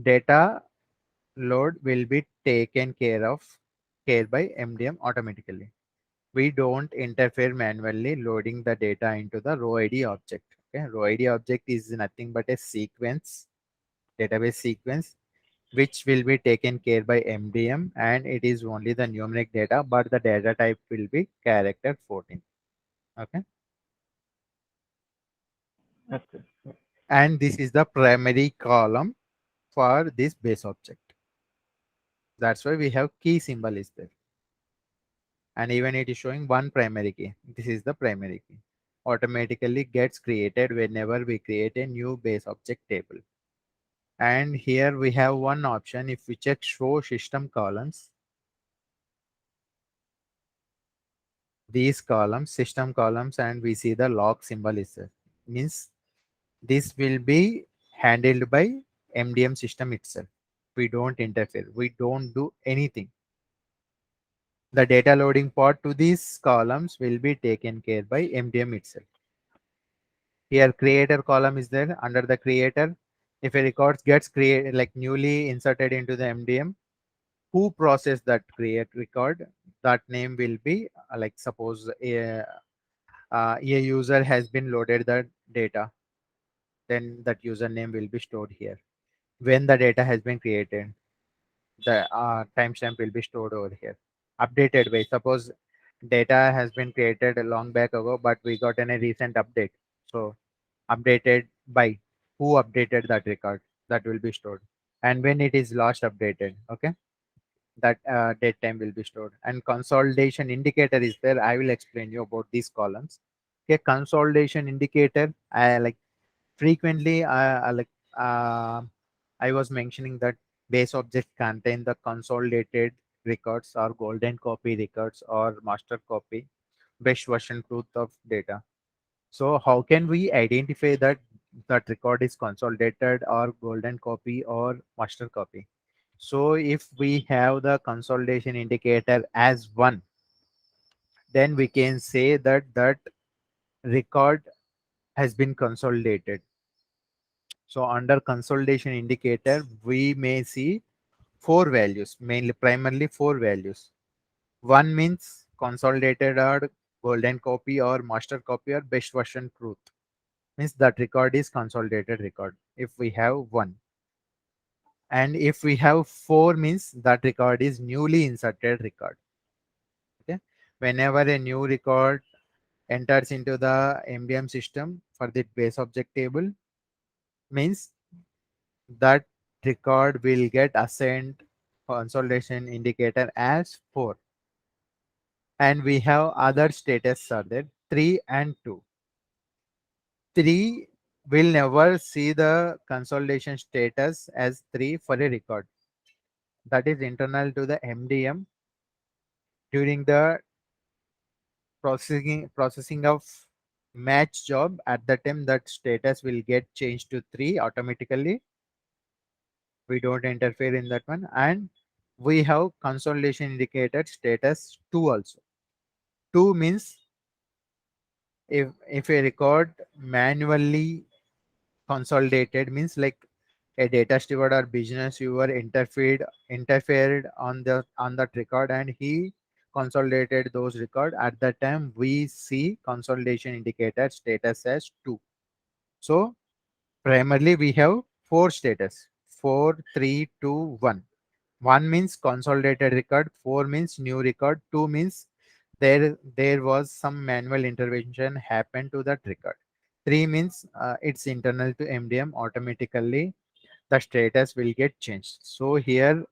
data load will be taken care by MDM automatically. We don't interfere manually loading the data into the row ID object. Okay, row ID object is nothing but a sequence, database sequence, which will be taken care by MDM, and it is only the numeric data, but the data type will be character 14. Okay, Okay. and this is the primary column for this base object. That's why we have key symbol is there, and even it is showing one primary key. This is the primary key. Automatically gets created whenever we create a new base object table. And here we have one option. If we check show system columns, these columns, system columns, and we see the log symbol is there. Means this will be handled by MDM system itself. We don't interfere, we don't do anything. The data loading part to these columns will be taken care by MDM itself. Here creator column is there. Under the creator, if a record gets created like newly inserted into the MDM, who process that create record, that name will be like suppose a user has been loaded the data, then that username will be stored here. When the data has been created, the timestamp will be stored over here. Updated by, suppose data has been created a long back ago, but we got in a recent update. So updated by, who updated that record, that will be stored. And when it is last updated, okay, that date time will be stored. And consolidation indicator is there. I will explain you about these columns. Okay, consolidation indicator, like frequently uh, I was mentioning that base object contain the consolidated records or golden copy records or master copy, best version truth of data. So how can we identify that that record is consolidated or golden copy or master copy? So if we have the consolidation indicator as 1, then we can say that that record has been consolidated. So under consolidation indicator, we may see 4 values, mainly primarily 4 values. One means consolidated or golden copy or master copy or best version truth. Means that record is consolidated record if we have 1. And if we have 4 means that record is newly inserted record. Okay. Whenever a new record enters into the MDM system for the base object table, means that record will get assigned consolidation indicator as 4. And we have other status are there, 3 and 2. 3 will never see the consolidation status as 3 for a record. That is internal to the MDM. During the processing of match job, at the time that status will get changed to 3 automatically. We don't interfere in that one. And we have consolidation indicator status 2 also. 2 means if a record manually consolidated, means like a data steward or business viewer interfered on that record and he consolidated those record, at that time we see consolidation indicator status as 2. So primarily we have 4 status, 4 3 2 1. 1 means consolidated record, 4 means new record, 2 means there was some manual intervention happened to that record. 3 means it's internal to MDM, automatically the status will get changed. So here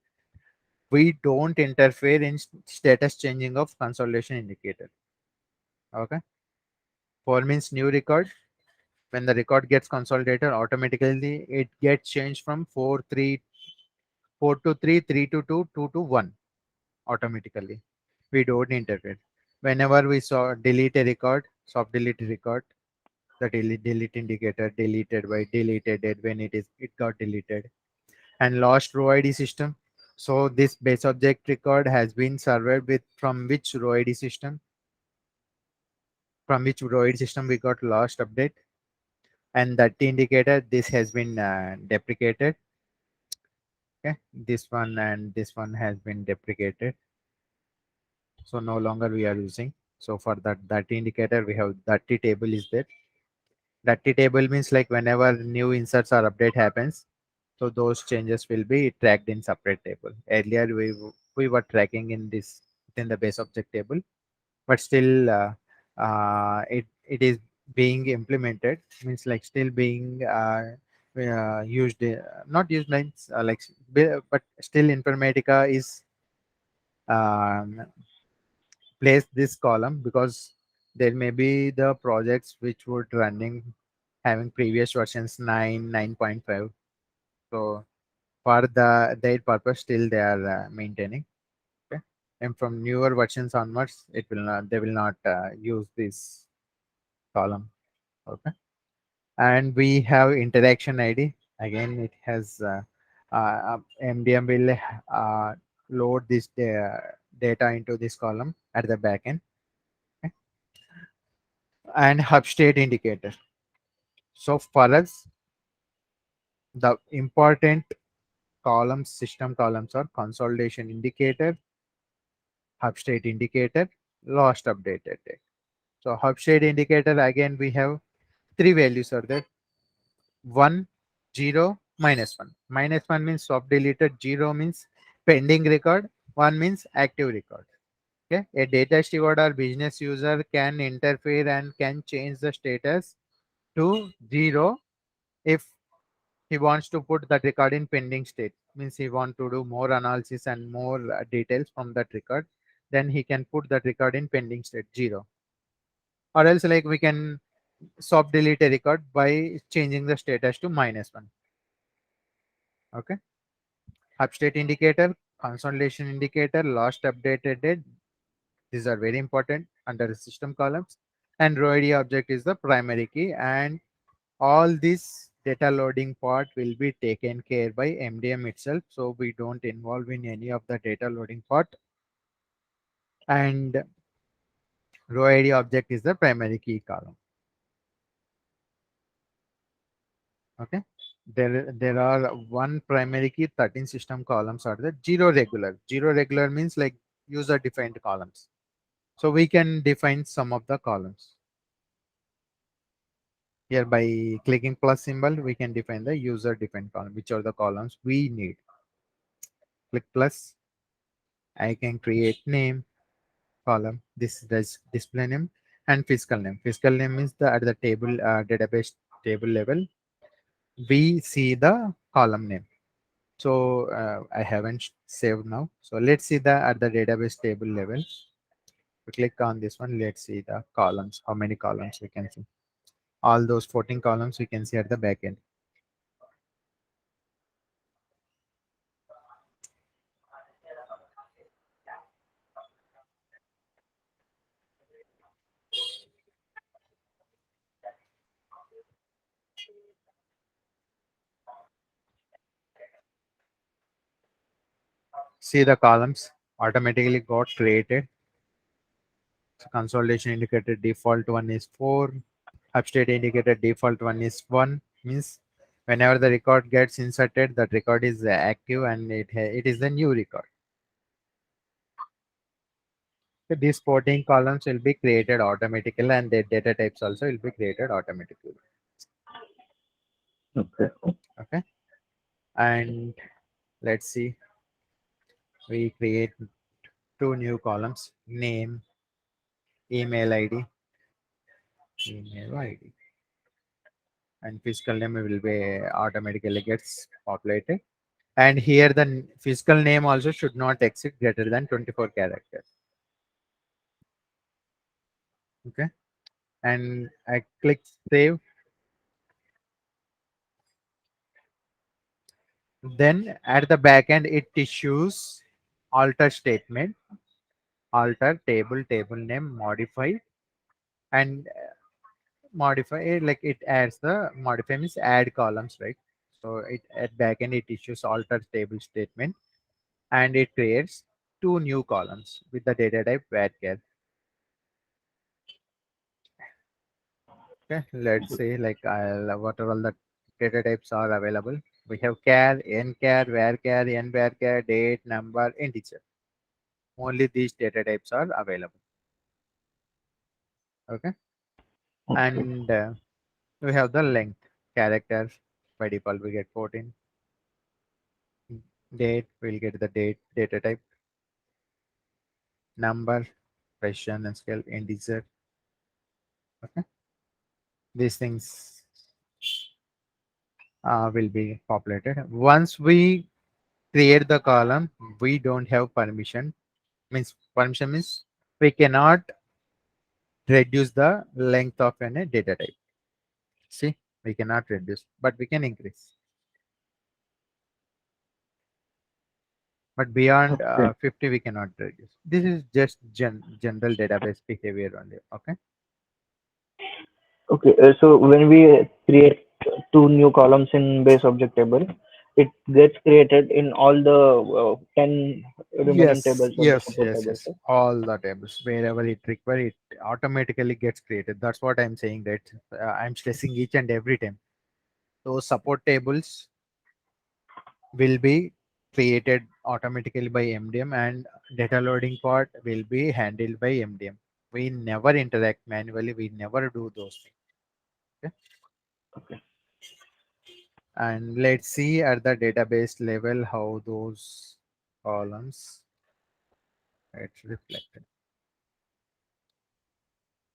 we don't interfere in status changing of consolidation indicator. Okay. 4 means new record. When the record gets consolidated, automatically it gets changed from 4 to 3, 3 to 2, 2 to 1 automatically. We don't interfere. Whenever we saw delete a record, soft delete record, the delete indicator deleted by deleted it when it got deleted. And lost row ID system. So this base object record has been served with from which row ID system? From which row ID system we got lost update? And that indicator, this has been deprecated. Okay, this one and this one has been deprecated. So no longer we are using. So for that indicator, we have that table is there. That table means like whenever new inserts or update happens, so those changes will be tracked in separate table. Earlier we were tracking in this within the base object table, but still it is being implemented, means like still being used, not used means but still Informatica is um, place this column because there may be the projects which would running having previous versions 9 9.5. So for their purpose still they are maintaining. Okay. And from newer versions onwards, it will not they will not use this column. Okay. And we have interaction ID. Again, it has MDM will load this data into this column at the backend. Okay? And hub state indicator. So for us, the important columns, system columns are consolidation indicator, hub state indicator, last updated date. So hub state indicator, again we have three values are there: 1, 0, -1. -1 means swap deleted, 0 means pending record, 1 means active record. Okay, a data steward or business user can interfere and can change the status to 0 if he wants to put that record in pending state. Means he want to do more analysis and more details from that record, then he can put that record in pending state 0. Or else, like, we can swap delete a record by changing the status to -1. Okay, upstate indicator, consolidation indicator, last updated date, these are very important under the system columns. And row id object is the primary key, and all this data loading part will be taken care by MDM itself, so we don't involve in any of the data loading part. And row id object is the primary key column. Okay, there are one primary key, 13 system columns are the zero regular means like user defined columns. So we can define some of the columns here by clicking plus symbol. We can define the user defined column, which are the columns we need. Click plus. I can create name column. This is display name and fiscal name. Fiscal name is the at the table database table level. We see the column name. So I haven't saved now. So let's see the at the database table level. We click on this one. Let's see the columns. How many columns we can see? All those 14 columns we can see at the back end. See the columns automatically got created. So consolidation indicator default one is 4. Upstate indicator default one is 1. Means whenever the record gets inserted, that record is active and it is the new record. So these 14 columns will be created automatically, and their data types also will be created automatically. Okay. Okay. And let's see, we create two new columns: name, email ID, email ID, and physical name will be automatically gets populated. And here the physical name also should not exceed greater than 24 characters. Okay, and I click save. Then at the back end it issues alter statement, alter table name, modify, and modify like it adds the modify means add columns, right? So it at backend it issues alter table statement, and it creates two new columns with the data type varchar. Okay, let's say like what are all the data types are available. We have char, nchar, varchar, nvarchar, date, number, integer. Only these data types are available. Okay, Okay. and we have the length character. By default we get 14. Date, we'll get the date data type. Number, precision and scale, integer. Okay, these things will be populated. Once we create the column, we don't have permission. Means permission means we cannot reduce the length of any data type. See, we cannot reduce, but we can increase. But beyond Okay. 50, we cannot reduce. This is just general database behavior only. Okay. Okay. So when we create two new columns in base object table, it gets created in all the 10 remaining Yes, tables of the yes, support yes, tables. yes. All the tables, wherever it require, it automatically gets created. That's what I'm saying. That I'm stressing each and every time. Those support tables will be created automatically by MDM, and data loading part will be handled by MDM. We never interact manually. We never do those things. Okay? Okay. And let's see at the database level how those columns it's reflected.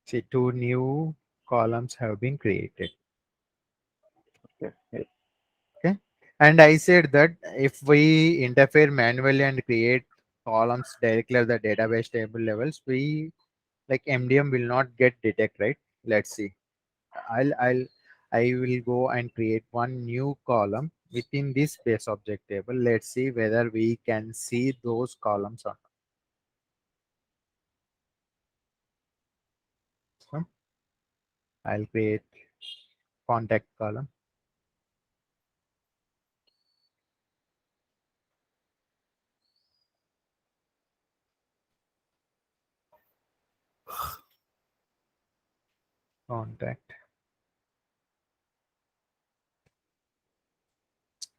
See, two new columns have been created. Okay. Yes. Okay. And I said that if we interfere manually and create columns directly at the database table levels, we like MDM will not get detect, right? Let's see. I'll I will go and create one new column within this base object table. Let's see whether we can see those columns or not. So I'll create contact column, contact.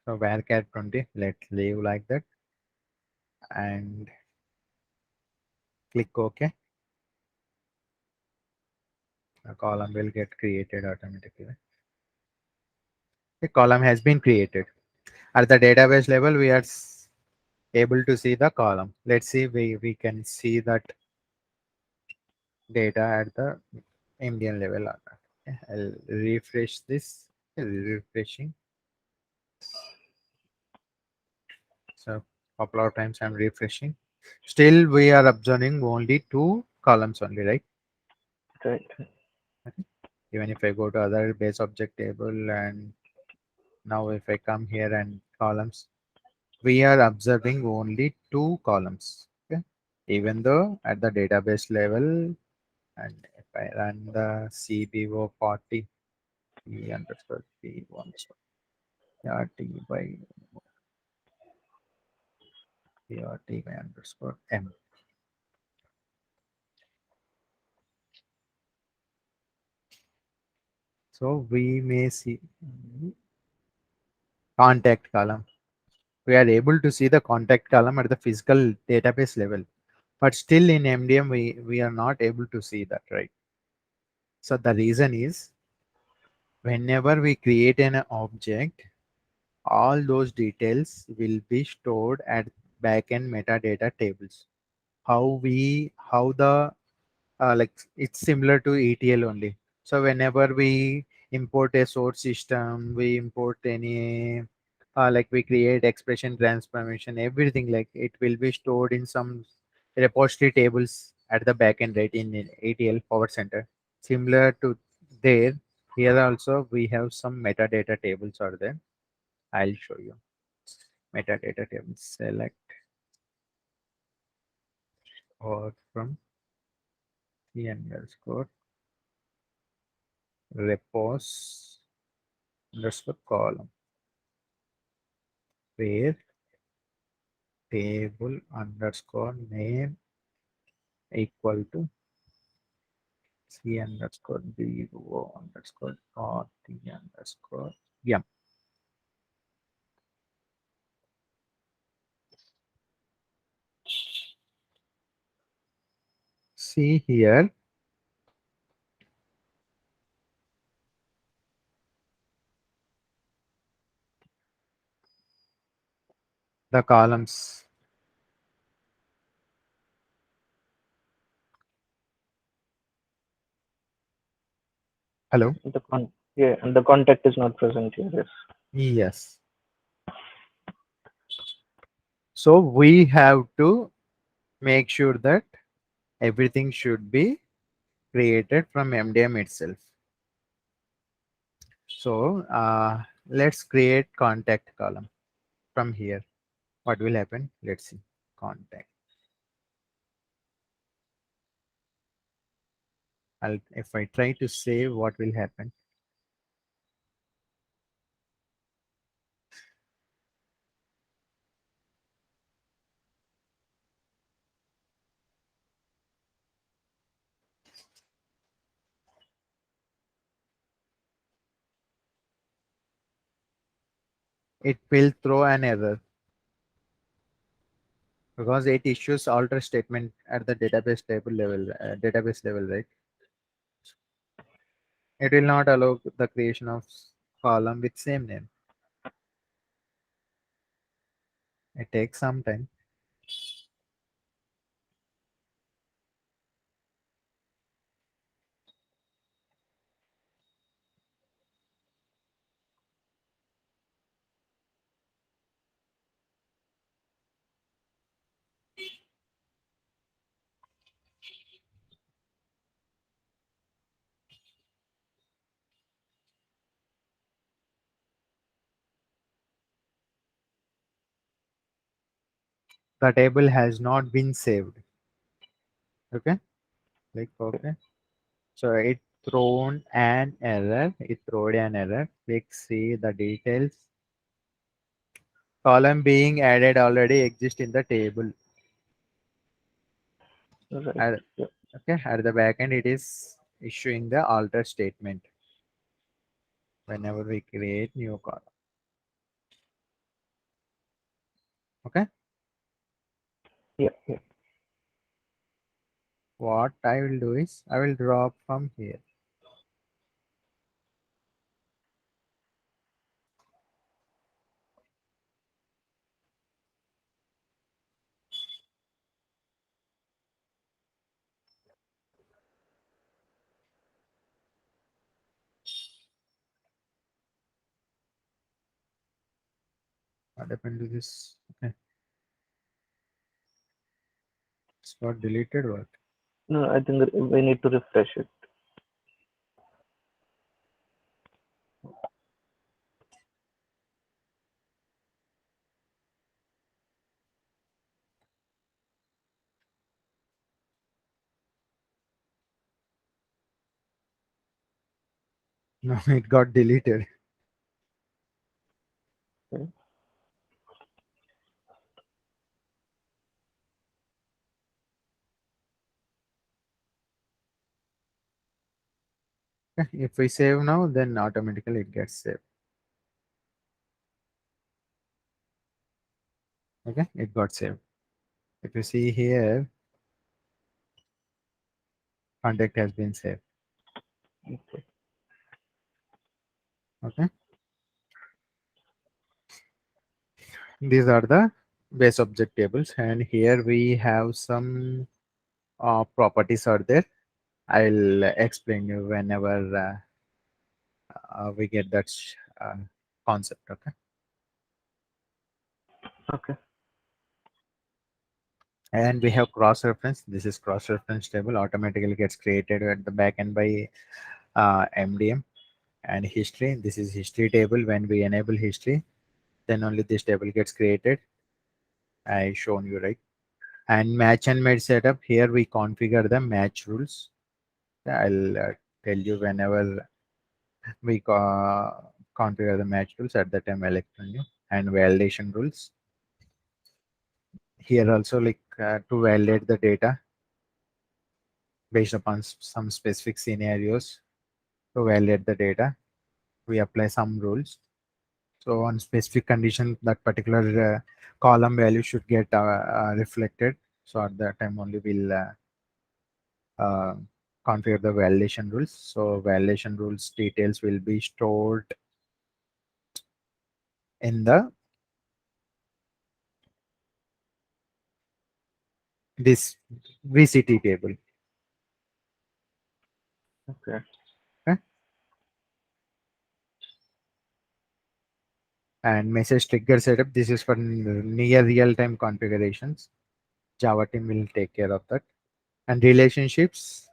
So varchar 20. Let's leave like that and click OK. A column will get created automatically. The column has been created. At the database level, we are able to see the column. Let's see we can see that data at the MDM level or not. Okay, I'll refresh this. Refreshing. So couple of times I'm refreshing. Still we are observing only two columns only, right? Right. Okay. Even if I go to other base object table and now if I come here and columns, we are observing only two columns. Okay. Even though at the database level, and if I run the CBO 40 P underscore P1 RT by PRT by underscore M. So we may see contact column. We are able to see the contact column at the physical database level, but still in MDM we are not able to see that, right? So the reason is whenever we create an object, all those details will be stored at backend metadata tables. How the like it's similar to ETL only. So whenever we import a source system, we import any like we create expression transformation, everything like it will be stored in some repository tables at the backend, right, in ETL Power Center. Similar to there, here also we have some metadata tables are there. I'll show you metadata tables. Select or from the underscore repos underscore column where table underscore name equal to c underscore b underscore or t underscore yum. See here the columns. Hello. Yeah, and the contact is not present here. Yes. Yes. So we have to make sure that everything should be created from MDM itself. So let's create contact column from here. What will happen? Let's see. Contact. If I try to save, what will happen? it will throw an error because it issues alter statement at the database level, right? It will not allow the creation of column with same name. It takes some time. The table has not been saved. Okay, click OK. So it thrown an error. It thrown an error. Click see the details. Column being added already exist in the table. Right. At, Yeah. okay, at the back end, it is issuing the alter statement whenever we create new column. Okay, Yeah. Yeah. what I will do is I will drop from here. What happened to this? Okay, it's got deleted. What? No, I think we need to refresh it. No, it got deleted. Okay. Okay, if we save now, then automatically it gets saved. Okay, it got saved. If you see here, contact has been saved. Okay. Okay, these are the base object tables, and here we have some properties are there. I'll explain you whenever we get that concept. Okay, Okay. and we have cross reference. This is cross reference table automatically gets created at the back end by MDM. And history, this is history table. When we enable history, then only this table gets created. I shown you, right? And match and made setup, here we configure the match rules. I'll tell you whenever we configure the match rules. At the time I'll explain you. And validation rules, here also, like to validate the data based upon some specific scenarios. To validate the data, we apply some rules. So on specific condition, that particular column value should get reflected. So at that time only we'll uh, configure the validation rules. So validation rules details will be stored in the this VCT table. Okay. Okay? And message trigger setup. This is for near real-time configurations. Java team will take care of that. And relationships,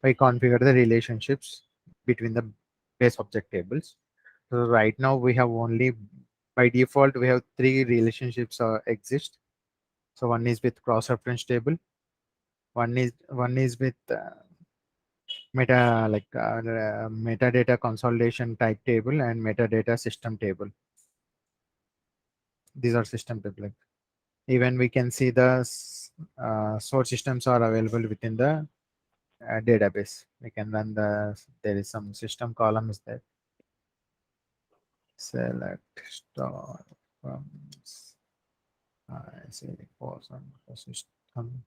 I configure the relationships between the base object tables. So right now we have only, by default, we have three relationships exist. So one is with cross-reference table, one is with metadata consolidation type table, and metadata system table. These are system table. Even we can see the source systems are available within the database. We can run there is some system columns there. Select star. from I say for some system.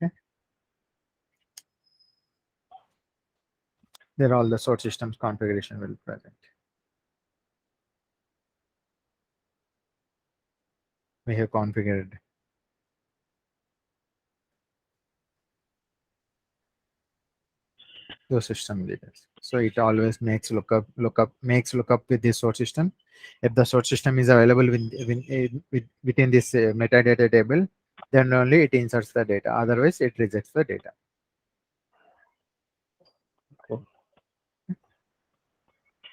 Okay. There all the source systems configuration will present. We have configured those system details. So it always makes lookup with this source system. If the source system is available within this metadata table, then only it inserts the data. Otherwise, it rejects the data. Okay.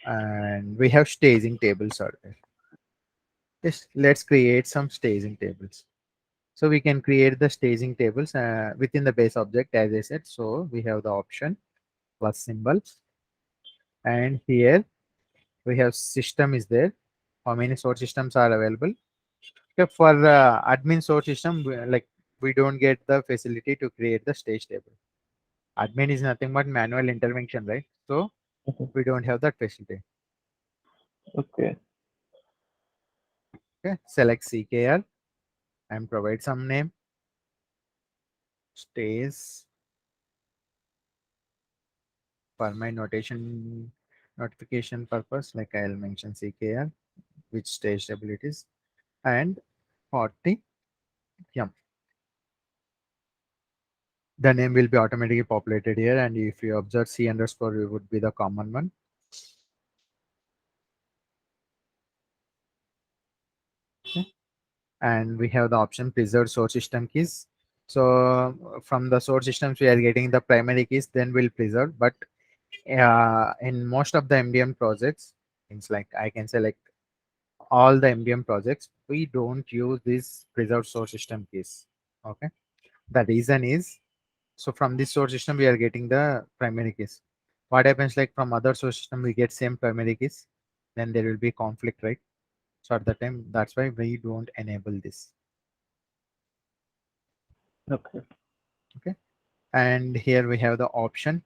And we have staging tables are there. Yes, let's create some staging tables. So we can create the staging tables within the base object, as I said. So we have the option plus symbols, and here we have system is there. How many source systems are available? Okay, for admin source system, like we don't get the facility to create the stage table. Admin is nothing but manual intervention, right? So Mhm. we don't have that facility. Okay. Okay, select CKR and provide some name. Stays for my notification purpose, like I'll mention CKR, which stage table it is, and 40 yum. The name will be automatically populated here, and if you observe C underscore, it would be the common one. Okay. And we have the option preserve source system keys. So from the source systems, we are getting the primary keys, then we'll preserve. But in most of the MDM projects, things like I can say like all the MDM projects, we don't use these preserved source system keys. Okay. The reason is, so from this source system, we are getting the primary keys. What happens like from other source system, we get same primary keys, then there will be conflict, right? So at the time, that's why we don't enable this. Okay. Okay. And here we have the option,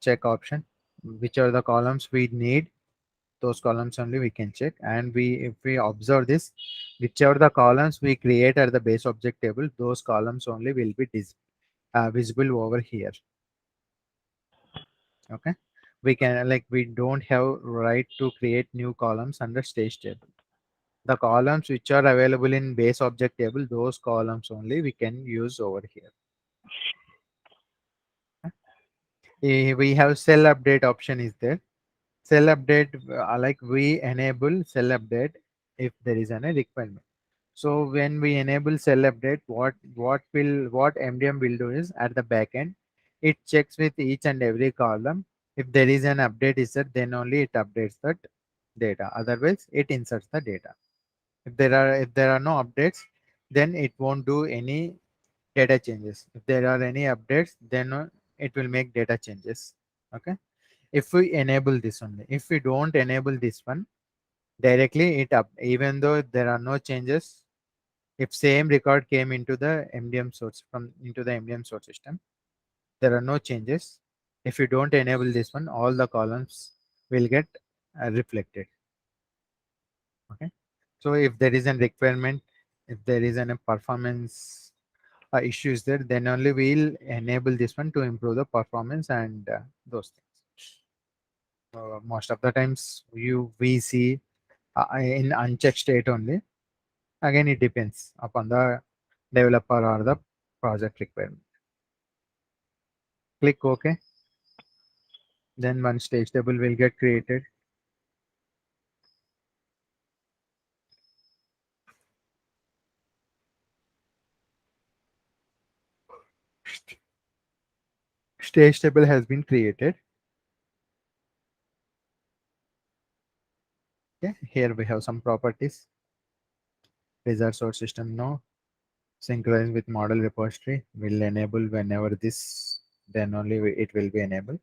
check option, which are the columns we need, those columns only we can check. And we, if we observe this, whichever the columns we create at the base object table, those columns only will be visible over here. Okay. We can like, we don't have right to create new columns under stage table. The columns which are available in base object table, those columns only we can use over here. We have cell update option is there. Cell update, like we enable cell update if there is any requirement. So when we enable cell update, what MDM will do is at the back end, it checks with each and every column. If there is an update is there, then only it updates that data. Otherwise, it inserts the data. If there are no updates, then it won't do any data changes. If there are any updates, then it will make data changes. Okay. If we enable this only, if we don't enable this one, directly it up, even though there are no changes, if same record came into the MDM source from into the MDM source system, there are no changes. If you don't enable this one, all the columns will get reflected. Okay. So if there is a requirement, if there is a performance issues there, then only we'll enable this one to improve the performance and those things. Most of the times we see in unchecked state only. Again, it depends upon the developer or the project requirement. Click OK. Then one stage table will get created. Stage table has been created. Okay. Here we have some properties. Wizard source system no. Synchronize with model repository will enable whenever this, then only it will be enabled.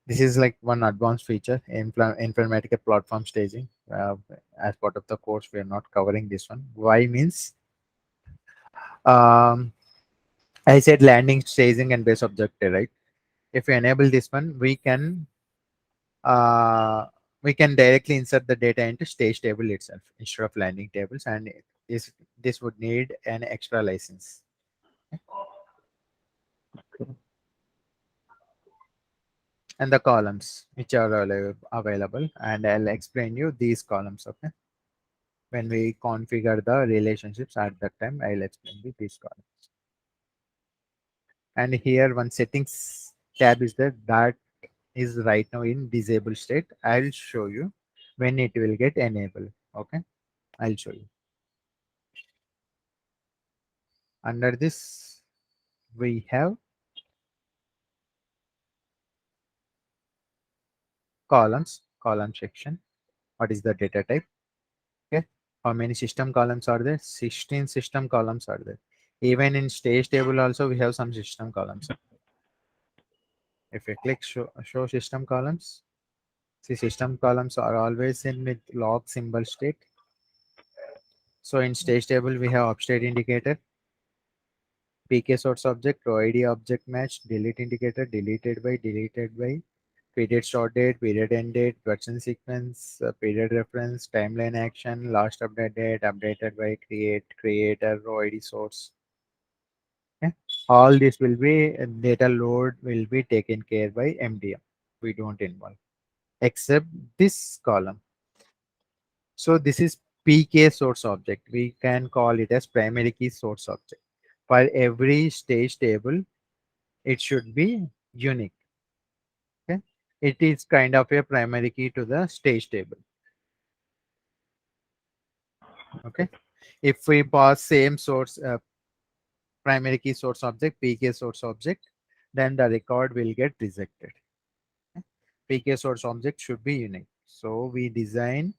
This is like one advanced feature in Informatica platform staging. As part of the course, we are not covering this one. Why means, um, I said landing, staging, and base objective, right? If we enable this one, we can we can directly insert the data into stage table itself instead of landing tables, and this would need an extra license. And the columns which are available, and I'll explain you these columns. Okay, when we configure the relationships at that time, I'll explain you these columns. And here one settings tab is there, that is right now in disabled state. I'll show you when it will get enabled. Okay, I'll show you. Under this we have column section. What is the data type? Okay, how many system columns are there? 16 system columns are there. Even in stage table also we have some system columns. If you click show system columns, see system columns are always in with log symbol state. So in stage table we have upstate indicator, PK source object, row ID object match, delete indicator, deleted by, period start date, period end date, version sequence, period reference, timeline action, last update date, updated by, creator, row ID source. Okay. All this will be data load will be taken care by MDM. We don't involve except this column. So this is PK source object. We can call it as primary key source object. For every stage table, it should be unique. Okay. It is kind of a primary key to the stage table. Okay. If we pass same source primary key source object, PK source object, then the record will get rejected. PK source object should be unique. So we design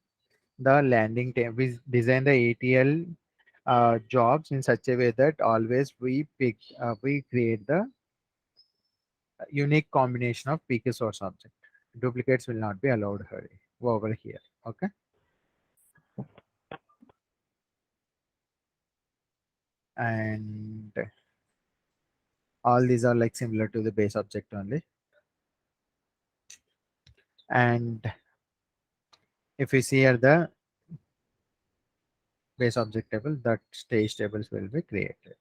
the landing table, we design the ATL jobs in such a way that always we create the unique combination of PK source object. Duplicates will not be allowed over here. Okay. And all these are like similar to the base object only. And if we see here the base object table, that stage tables will be created.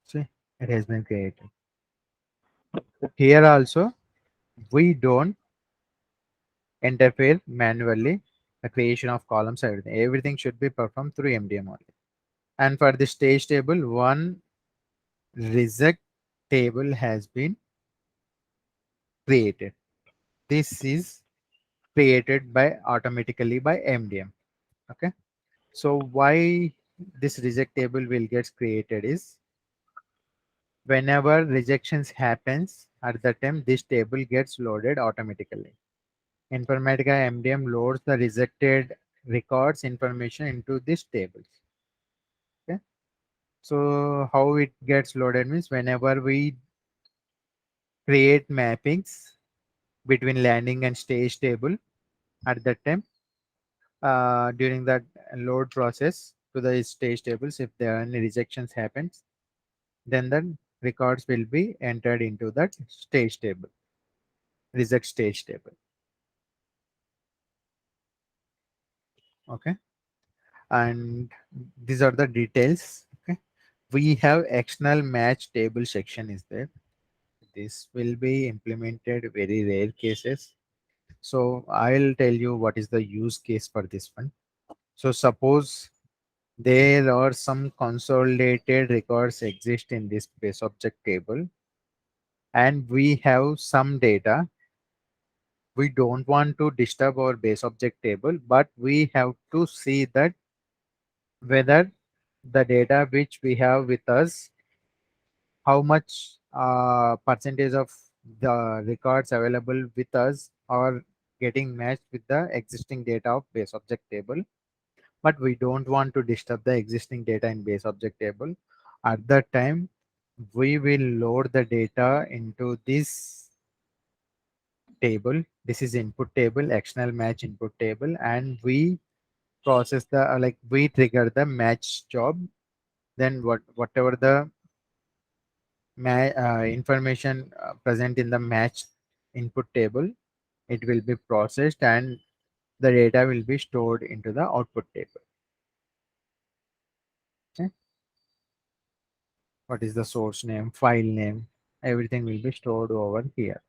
See, it has been created. Here also, we don't interfere manually the creation of columns. Everything should be performed through MDM only. And for the stage table, one reject table has been created. This is created by automatically by MDM. Okay. So why this reject table will get created is whenever rejections happens at the time this table gets loaded automatically. Informatica MDM loads the rejected records information into these tables. Okay. So how it gets loaded means whenever we create mappings between landing and stage table at that time, during that load process to the stage tables, if there are any rejections happens, then the records will be entered into that stage table, reject stage table. Okay. And these are the details. Okay. We have external match table section is there. This will be implemented very rare cases. So I'll tell you what is the use case for this one. So suppose there are some consolidated records exist in this base object table, and we have some data. We don't want to disturb our base object table, but we have to see that whether the data which we have with us, how much percentage of the records available with us are getting matched with the existing data of base object table, but we don't want to disturb the existing data in base object table. At that time, we will load the data into this table. This is input table, external match input table, and we process the like we trigger the match job, then whatever the information present in the match input table, it will be processed and the data will be stored into the output table. Okay? What is the source name, file name, everything will be stored over here.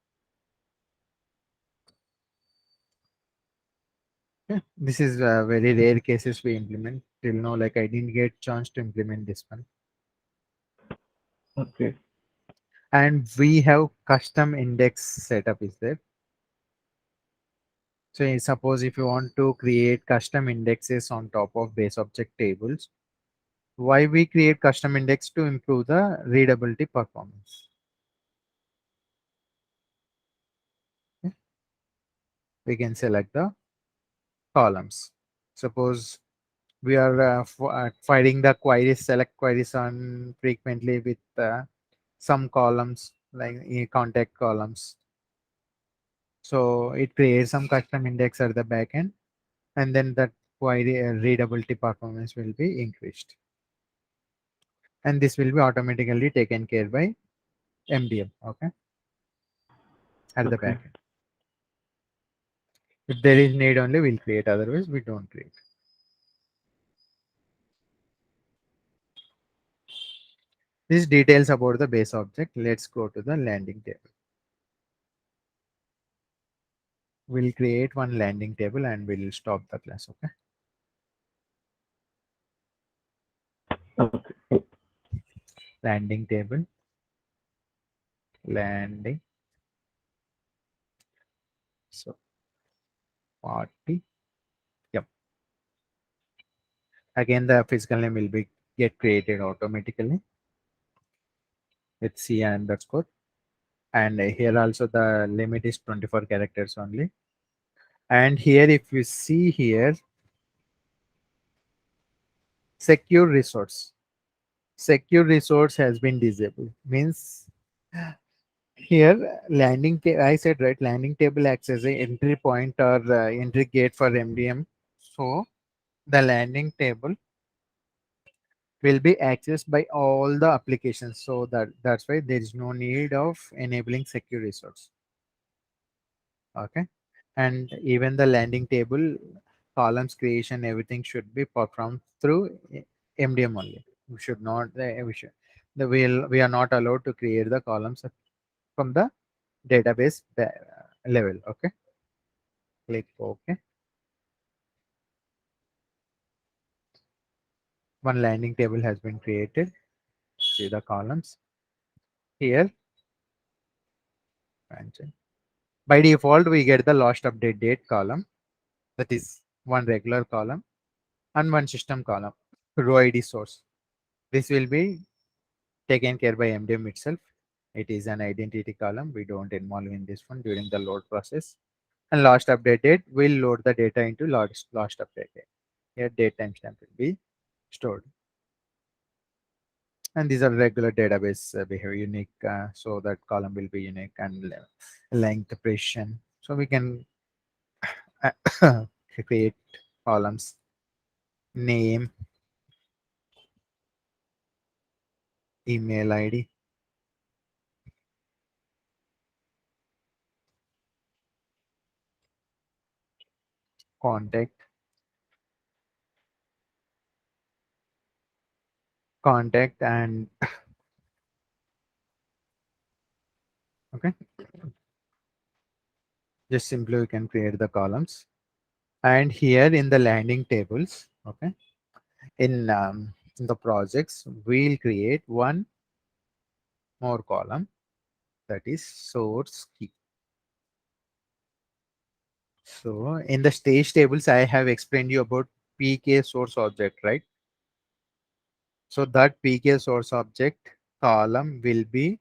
Okay? This is very rare cases we implement till now. Like I didn't get chance to implement this one. Okay. And we have custom index setup is there. So suppose if you want to create custom indexes on top of base object tables, why we create custom index? To improve the readability performance. Okay? We can select the columns. Suppose we are firing the queries, select queries on frequently with some columns like contact columns. So it creates some custom index at the back end, and then that query readability performance will be increased. And this will be automatically taken care by MDM. Okay, at the Okay. back end. If there is need only, we'll create. Otherwise, we don't create. This details about the base object. Let's go to the landing table. We'll create one landing table and we'll stop the class. Okay. Okay. Landing table, landing. So party. Yep. Again, the physical name will be get created automatically with C underscore. And here also the limit is 24 characters only. And here, if you see here, secure resource. Secure resource has been disabled. Means here I said right, landing table acts as a entry point or entry gate for MDM. So the landing table will be accessed by all the applications. So that's why there is no need of enabling secure resource. Okay. And even the landing table columns creation, everything should be performed through MDM only. We should not we should we are not allowed to create the columns from the database level. Okay. Click OK. One landing table has been created. See the columns here. By default, we get the last update date column, that is one regular column and one system column, row ID source. This will be taken care by MDM itself. It is an identity column. We don't involve in this one during the load process. And last update date will load the data into last update date. Here date timestamp will be stored. And these are regular database behavior unique, so that column will be unique and length, precision. So we can create columns, name, email ID, contact, and okay, just simply we can create the columns. And here in the landing tables, okay, in the projects, we'll create one more column, that is source key. So in the stage tables, I have explained you about PK source object, right? So that PK source object column will be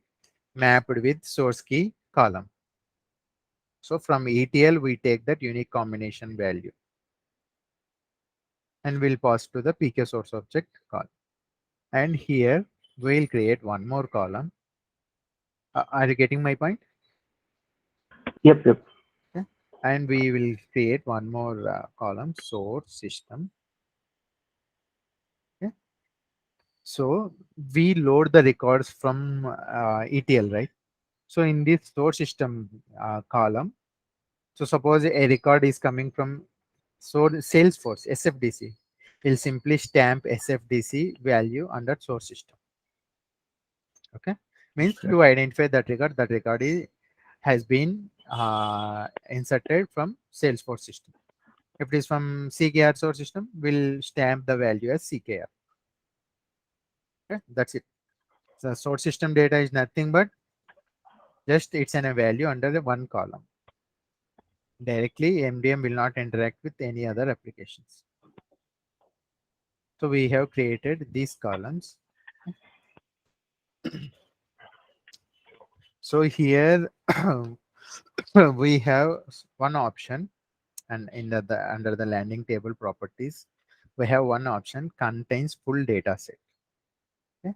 mapped with source key column. So from ETL, we take that unique combination value and we'll pass to the PK source object column. And here we'll create one more column. Are you getting my point? Yep. Yep. Okay. And we will create one more column, source system. So we load the records from ETL, right? So in this source system column, so suppose a record is coming from Salesforce SFDC, will simply stamp SFDC value under source system. Okay, means Okay. to identify that record has been inserted from Salesforce system. If it is from CKR source system, we'll stamp the value as CKR. Okay, that's it. So source system data is nothing but just it's a value under the one column. Directly, MDM will not interact with any other applications. So we have created these columns. So here we have one option, and in under the landing table properties, we have one option contains full data set. Okay.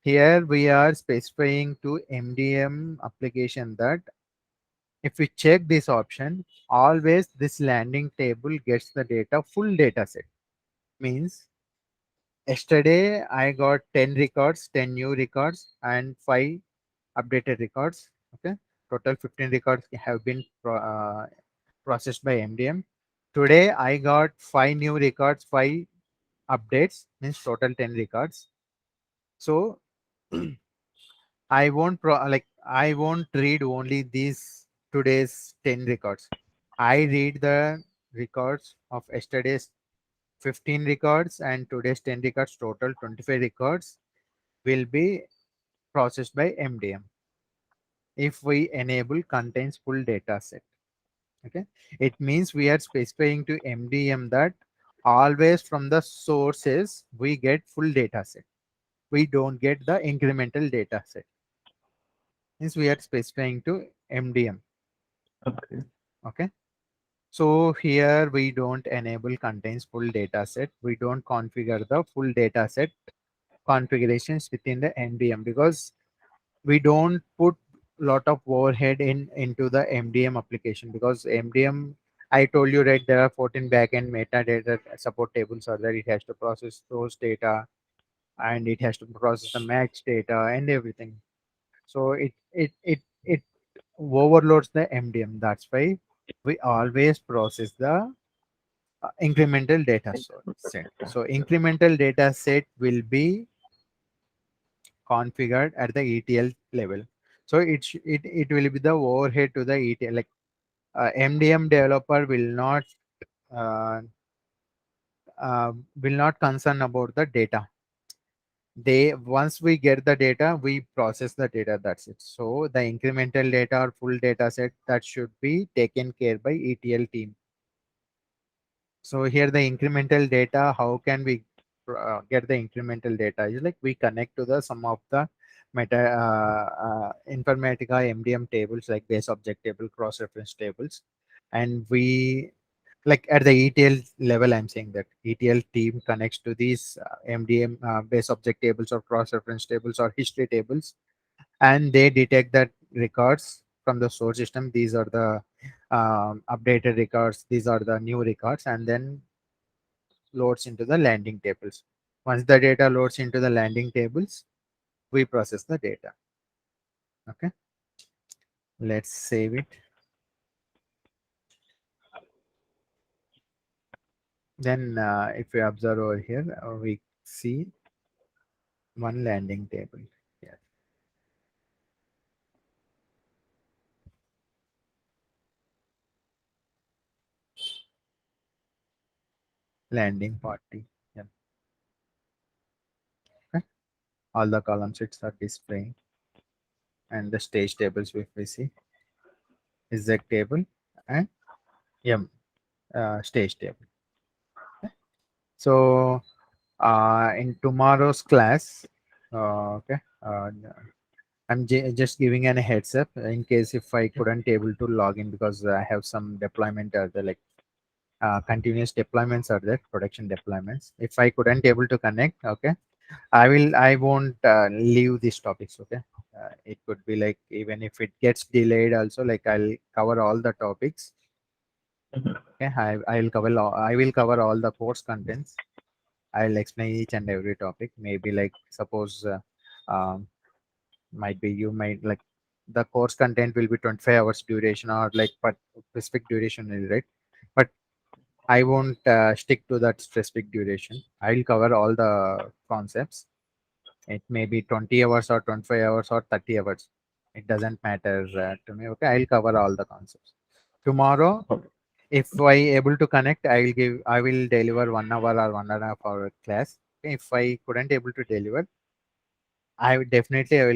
Here we are specifying to MDM application that if we check this option, always this landing table gets the data full data set. Means yesterday I got 10 records, 10 new records, and 5 updated records. Okay, total 15 records have been processed by MDM. Today I got 5 new records, 5 updates, means total 10 records. So I won't read only these today's 10 records. I read the records of yesterday's 15 records and today's 10 records, total 25 records will be processed by MDM if we enable contains full data set. Okay, it means we are specifying to MDM that always from the sources we get full data set. We don't get the incremental data set. Means we are specifying to MDM. Okay. Okay. So here we don't enable contains full data set. We don't configure the full data set configurations within the MDM because we don't put lot of overhead into the MDM application because MDM, I told you right, there are 14 backend metadata support tables are there. It has to process those data and it has to process the match data and everything. So it overloads the MDM. That's why we always process the incremental data set. So incremental data set will be configured at the ETL level. So it will be the overhead to the ETL. Like MDM developer uh, will not concern about the data. They once we get the data, we process the data. That's it. So the incremental data or full data set that should be taken care by ETL team. So here the incremental data, how can we get the incremental data? Is like we connect to the some of the Informatica MDM tables like base object table, cross reference tables, and we like at the ETL level. I'm saying that ETL team connects to these MDM base object tables or cross reference tables or history tables, and they detect that records from the source system. These are the updated records, these are the new records, and then loads into the landing tables. Once the data loads into the landing tables, we process the data. Okay, let's save it. Then if we observe over here, we see one landing table here. Landing party. Yeah. Okay. All the columns it's are displaying, and the stage tables if we see exec table and m stage table. Okay. So in tomorrow's class, okay, I'm just giving an heads up in case if I couldn't able to log in because I have some deployment the like continuous deployments are there, production deployments. If I couldn't able to connect, okay, I won't leave these topics. Okay, it could be like even if it gets delayed also, like I'll cover all the topics. Mhm. Okay, I will cover all the course contents. I'll explain each and every topic. Maybe like suppose um, might be you might like the course content will be 25 hours duration or like but specific duration is right, but I won't stick to that specific duration. I'll cover all the concepts. It may be 20 hours or 25 hours or 30 hours. It doesn't matter to me. Okay, I'll cover all the concepts. Tomorrow, Okay. if I able to connect, I will deliver 1 hour or 1.5 hour class. Okay, if I couldn't able to deliver, I will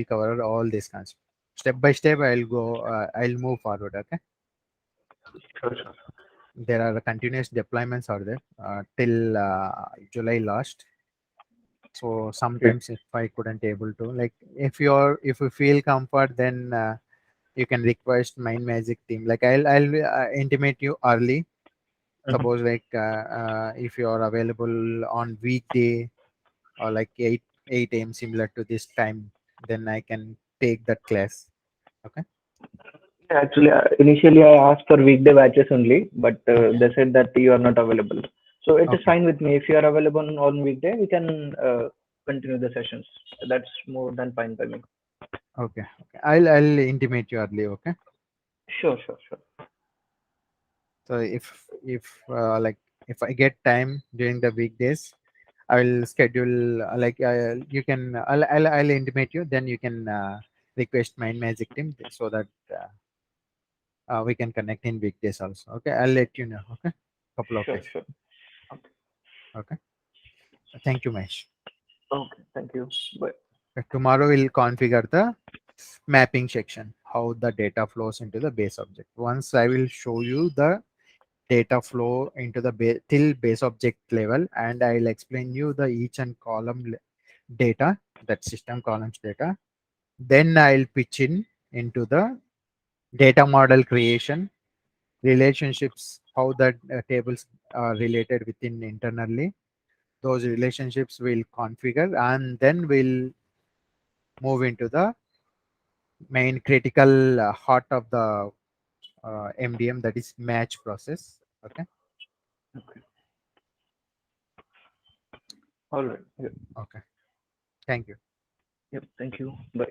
cover all these concepts. Step by step, I'll move forward. Okay, Sure, sure. there are continuous deployments out there till July last. So Great. sometimes if I couldn't able to, like if you feel comfort, then you can request Mind Magic team. Like I'll intimate you early. Mhm. Suppose like if you are available on weekday or like 8 a.m. similar to this time, then I can take that class. Okay. Yeah, actually, initially I asked for weekday batches only, but Okay. they said that you are not available. So it is Okay. fine with me. If you are available on weekday, we can continue the sessions. That's more than fine by me. Okay. Okay. I'll intimate you early. Okay. Sure, sure, sure. So if like if I get time during the weekdays, I will schedule you can I'll intimate you. Then you can request Mind Magic team so that we can connect in weekdays also. Okay, I'll let you know. Okay, couple of Sure, days. sure. Okay. Okay, thank you, Mesh. Okay. Thank you. Bye. Tomorrow we'll configure the mapping section, how the data flows into the base object. Once I will show you the data flow into the till base object level, and I'll explain you the each and column data, that system columns data. Then I'll pitch in into the data model creation, relationships, how the tables are related within internally. Those relationships will configure, and then we'll move into the main critical heart of the MDM, that is match process. Okay. Okay. All right. Yep. Okay. Thank you. Yep. Thank you. Bye.